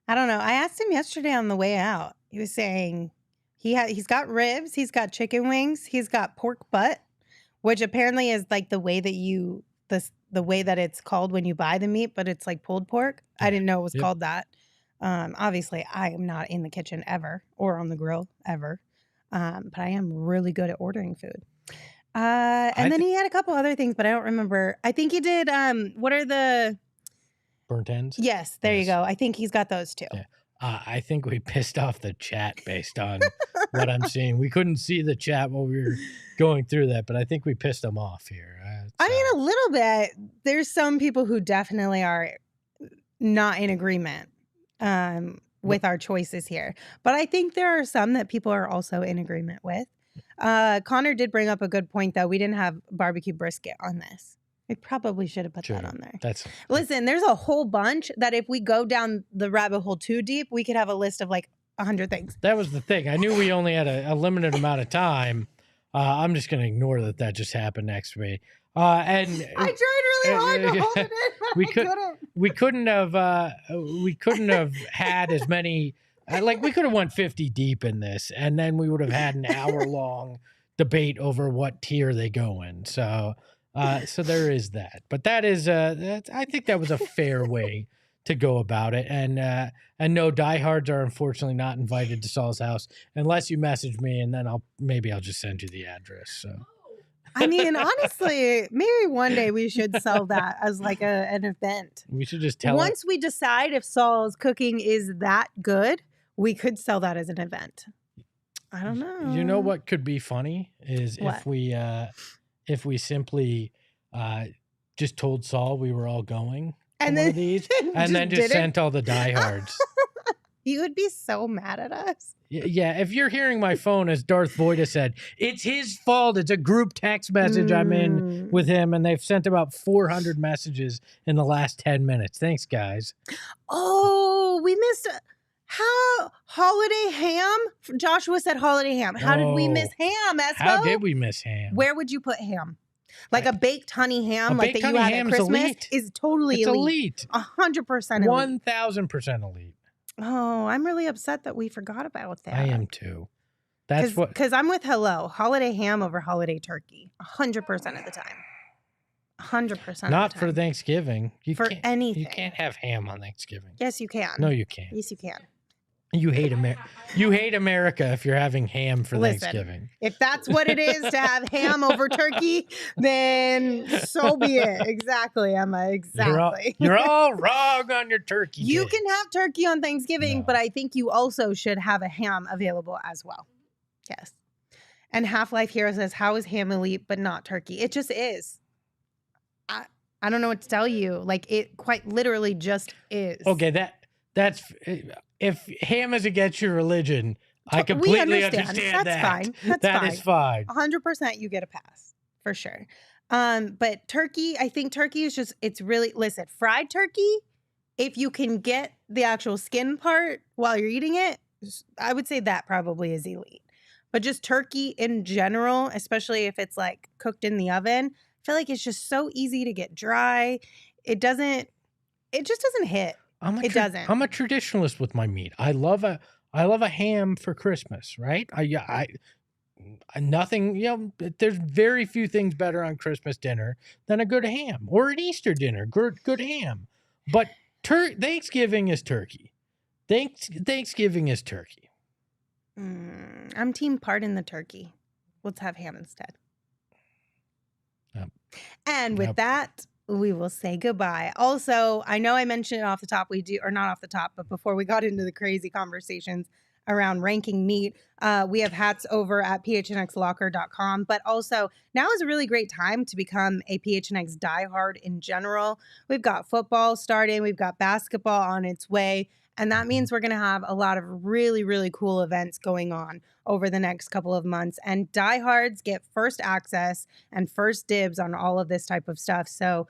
I don't know. I asked him yesterday on the way out. He was saying he's got ribs, he's got chicken wings, he's got pork butt, which apparently is like the way that it's called when you buy the meat, but it's like pulled pork. I didn't know it was called that. Obviously, I am not in the kitchen ever or on the grill ever, but I am really good at ordering food. And then he had a couple other things, but I don't remember. I think he did. What are the burnt ends? Yes, there you go. I think he's got those too. Yeah. I think we pissed off the chat based on what I'm seeing. We couldn't see the chat while we were going through that, but I think we pissed them off here. I mean, a little bit. There's some people who definitely are not in agreement with our choices here, but I think there are some that people are also in agreement with. Connor did bring up a good point, though. We didn't have barbecue brisket on this. We probably should have put that on there. Listen, there's a whole bunch that if we go down the rabbit hole too deep, we could have a list of like 100 things. That was the thing. I knew we only had a limited amount of time. I'm just going to ignore that just happened next week. And I tried really hard to hold it in, but we couldn't have had as many. Like we could have went 50 deep in this, and then we would have had an hour-long debate over what tier they go in. So there is that. But that is, I think that was a fair way to go about it. And no, diehards are unfortunately not invited to Saul's house unless you message me, and then I'll just send you the address. So. I mean, honestly, maybe one day we should sell that as like an event. We should just tell. Once we decide if Saul's cooking is that good, we could sell that as an event. I don't know. You know what could be funny is if we simply just told Saul we were all going and one of these, and then just sent all the diehards. He would be so mad at us. Yeah, if you're hearing my phone, as Darth Vader said, it's his fault. It's a group text message I'm in with him, and they've sent about 400 messages in the last 10 minutes. Thanks, guys. Oh, we missed holiday ham. Joshua said holiday ham. How did we miss ham, Espo? How did we miss ham? Where would you put ham? Like a baked honey ham, like that you had at Christmas, is totally elite. 100% elite. 1,000% elite. Oh, I'm really upset that we forgot about that. I am too. Because I'm with Hello. Holiday ham over holiday turkey. 100% of the time. 100%. Not for Thanksgiving. Anything. You can't have ham on Thanksgiving. Yes, you can. No, you can't. Yes, you can. You hate America if you're having ham for Thanksgiving. If that's what it is to have ham over turkey, then so be it. Exactly, Emma. Exactly. You're all wrong on your turkey. You can have turkey on Thanksgiving, but I think you also should have a ham available as well. Yes. And Half-Life Hero says, how is ham elite but not turkey? It just is. I don't know what to tell you. Like, it quite literally just is. Okay, that's... If ham is against your religion, I completely understand that. That's fine. That is fine. 100% you get a pass, for sure. But turkey, I think turkey is just, it's really, listen, fried turkey, if you can get the actual skin part while you're eating it, I would say that probably is elite. But just turkey in general, especially if it's like cooked in the oven, I feel like it's just so easy to get dry. It just doesn't hit. It doesn't. I'm a traditionalist with my meat. I love a ham for Christmas, right? Nothing, there's very few things better on Christmas dinner than a good ham or an Easter dinner, good ham. But Thanksgiving is turkey. Thanksgiving is turkey. I'm team pardon the turkey. Let's have ham instead. And with that, we will say goodbye. Also, I know I mentioned it off the top, or not off the top, but before we got into the crazy conversations around ranking meat, we have hats over at phnxlocker.com. But also, now is a really great time to become a PHNX diehard in general. We've got football starting, we've got basketball on its way, and that means we're going to have a lot of really, really cool events going on over the next couple of months. And diehards get first access and first dibs on all of this type of stuff. So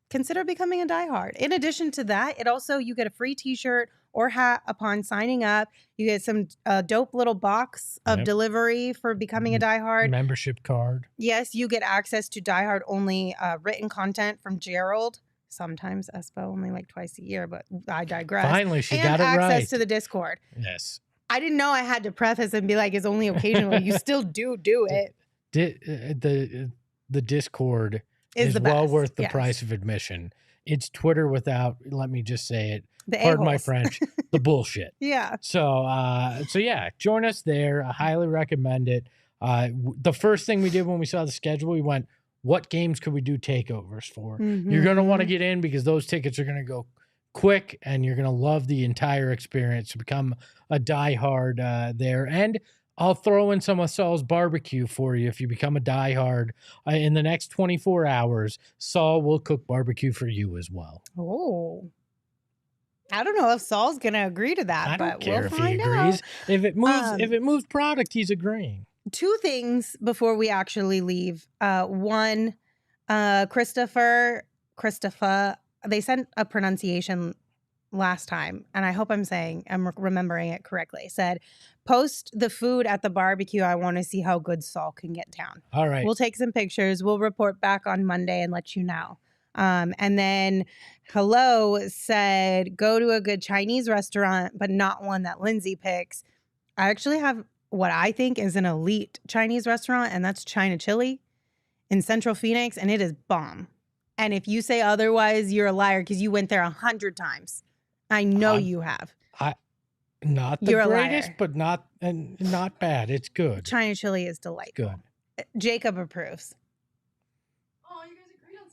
consider becoming a diehard. In addition to that, you get a free t-shirt or hat upon signing up. You get some dope little box of delivery for becoming a diehard. Membership card. Yes, you get access to diehard only written content from Gerald. Sometimes Espo only like twice a year, but I digress. Finally, she and got it right. access to the Discord. Yes. I didn't know I had to preface and be like, it's only occasionally. You still do it. The Discord is the well best. worth the price of admission. It's Twitter without, let me just say it, pardon my French, the bullshit. Yeah. So yeah, join us there. I highly recommend it. The first thing we did when we saw the schedule, we went, what games could we do takeovers for? Mm-hmm. You're going to want to get in because those tickets are going to go quick and you're going to love the entire experience to become a diehard there. And I'll throw in some of Saul's barbecue for you if you become a diehard. In the next 24 hours, Saul will cook barbecue for you as well. Oh. I don't know if Saul's going to agree to that, I don't but care we'll if find he agrees. out. If it moves product, he's agreeing. 2 things before we actually leave. One, Christopher, they sent a pronunciation last time, and I hope I'm remembering it correctly. Said, post the food at the barbecue. I want to see how good Saul can get down. All right. We'll take some pictures. We'll report back on Monday and let you know. And then Hello said, go to a good Chinese restaurant, but not one that Lindsay picks. I actually have what I think is an elite Chinese restaurant, and that's China Chili in Central Phoenix, and it is bomb. And if you say otherwise, you're a liar because you went there 100 times. I know you have. Not the You're greatest, but not bad. It's good. China Chili is delightful. Good. Jacob approves. Oh, you guys agreed on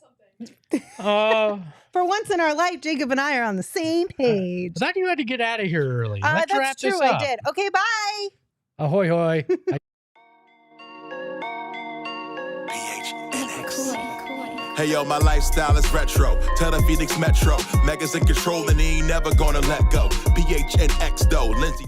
something. For once in our life, Jacob and I are on the same page. I thought you had to get out of here early. Let's wrap That's this true. up. I did. Okay, bye. Ahoy, hoy. PHNX. Hey yo, my lifestyle is retro. Tell the Phoenix Metro. Megas in control and he ain't never gonna let go. PHNX though, Lindsay.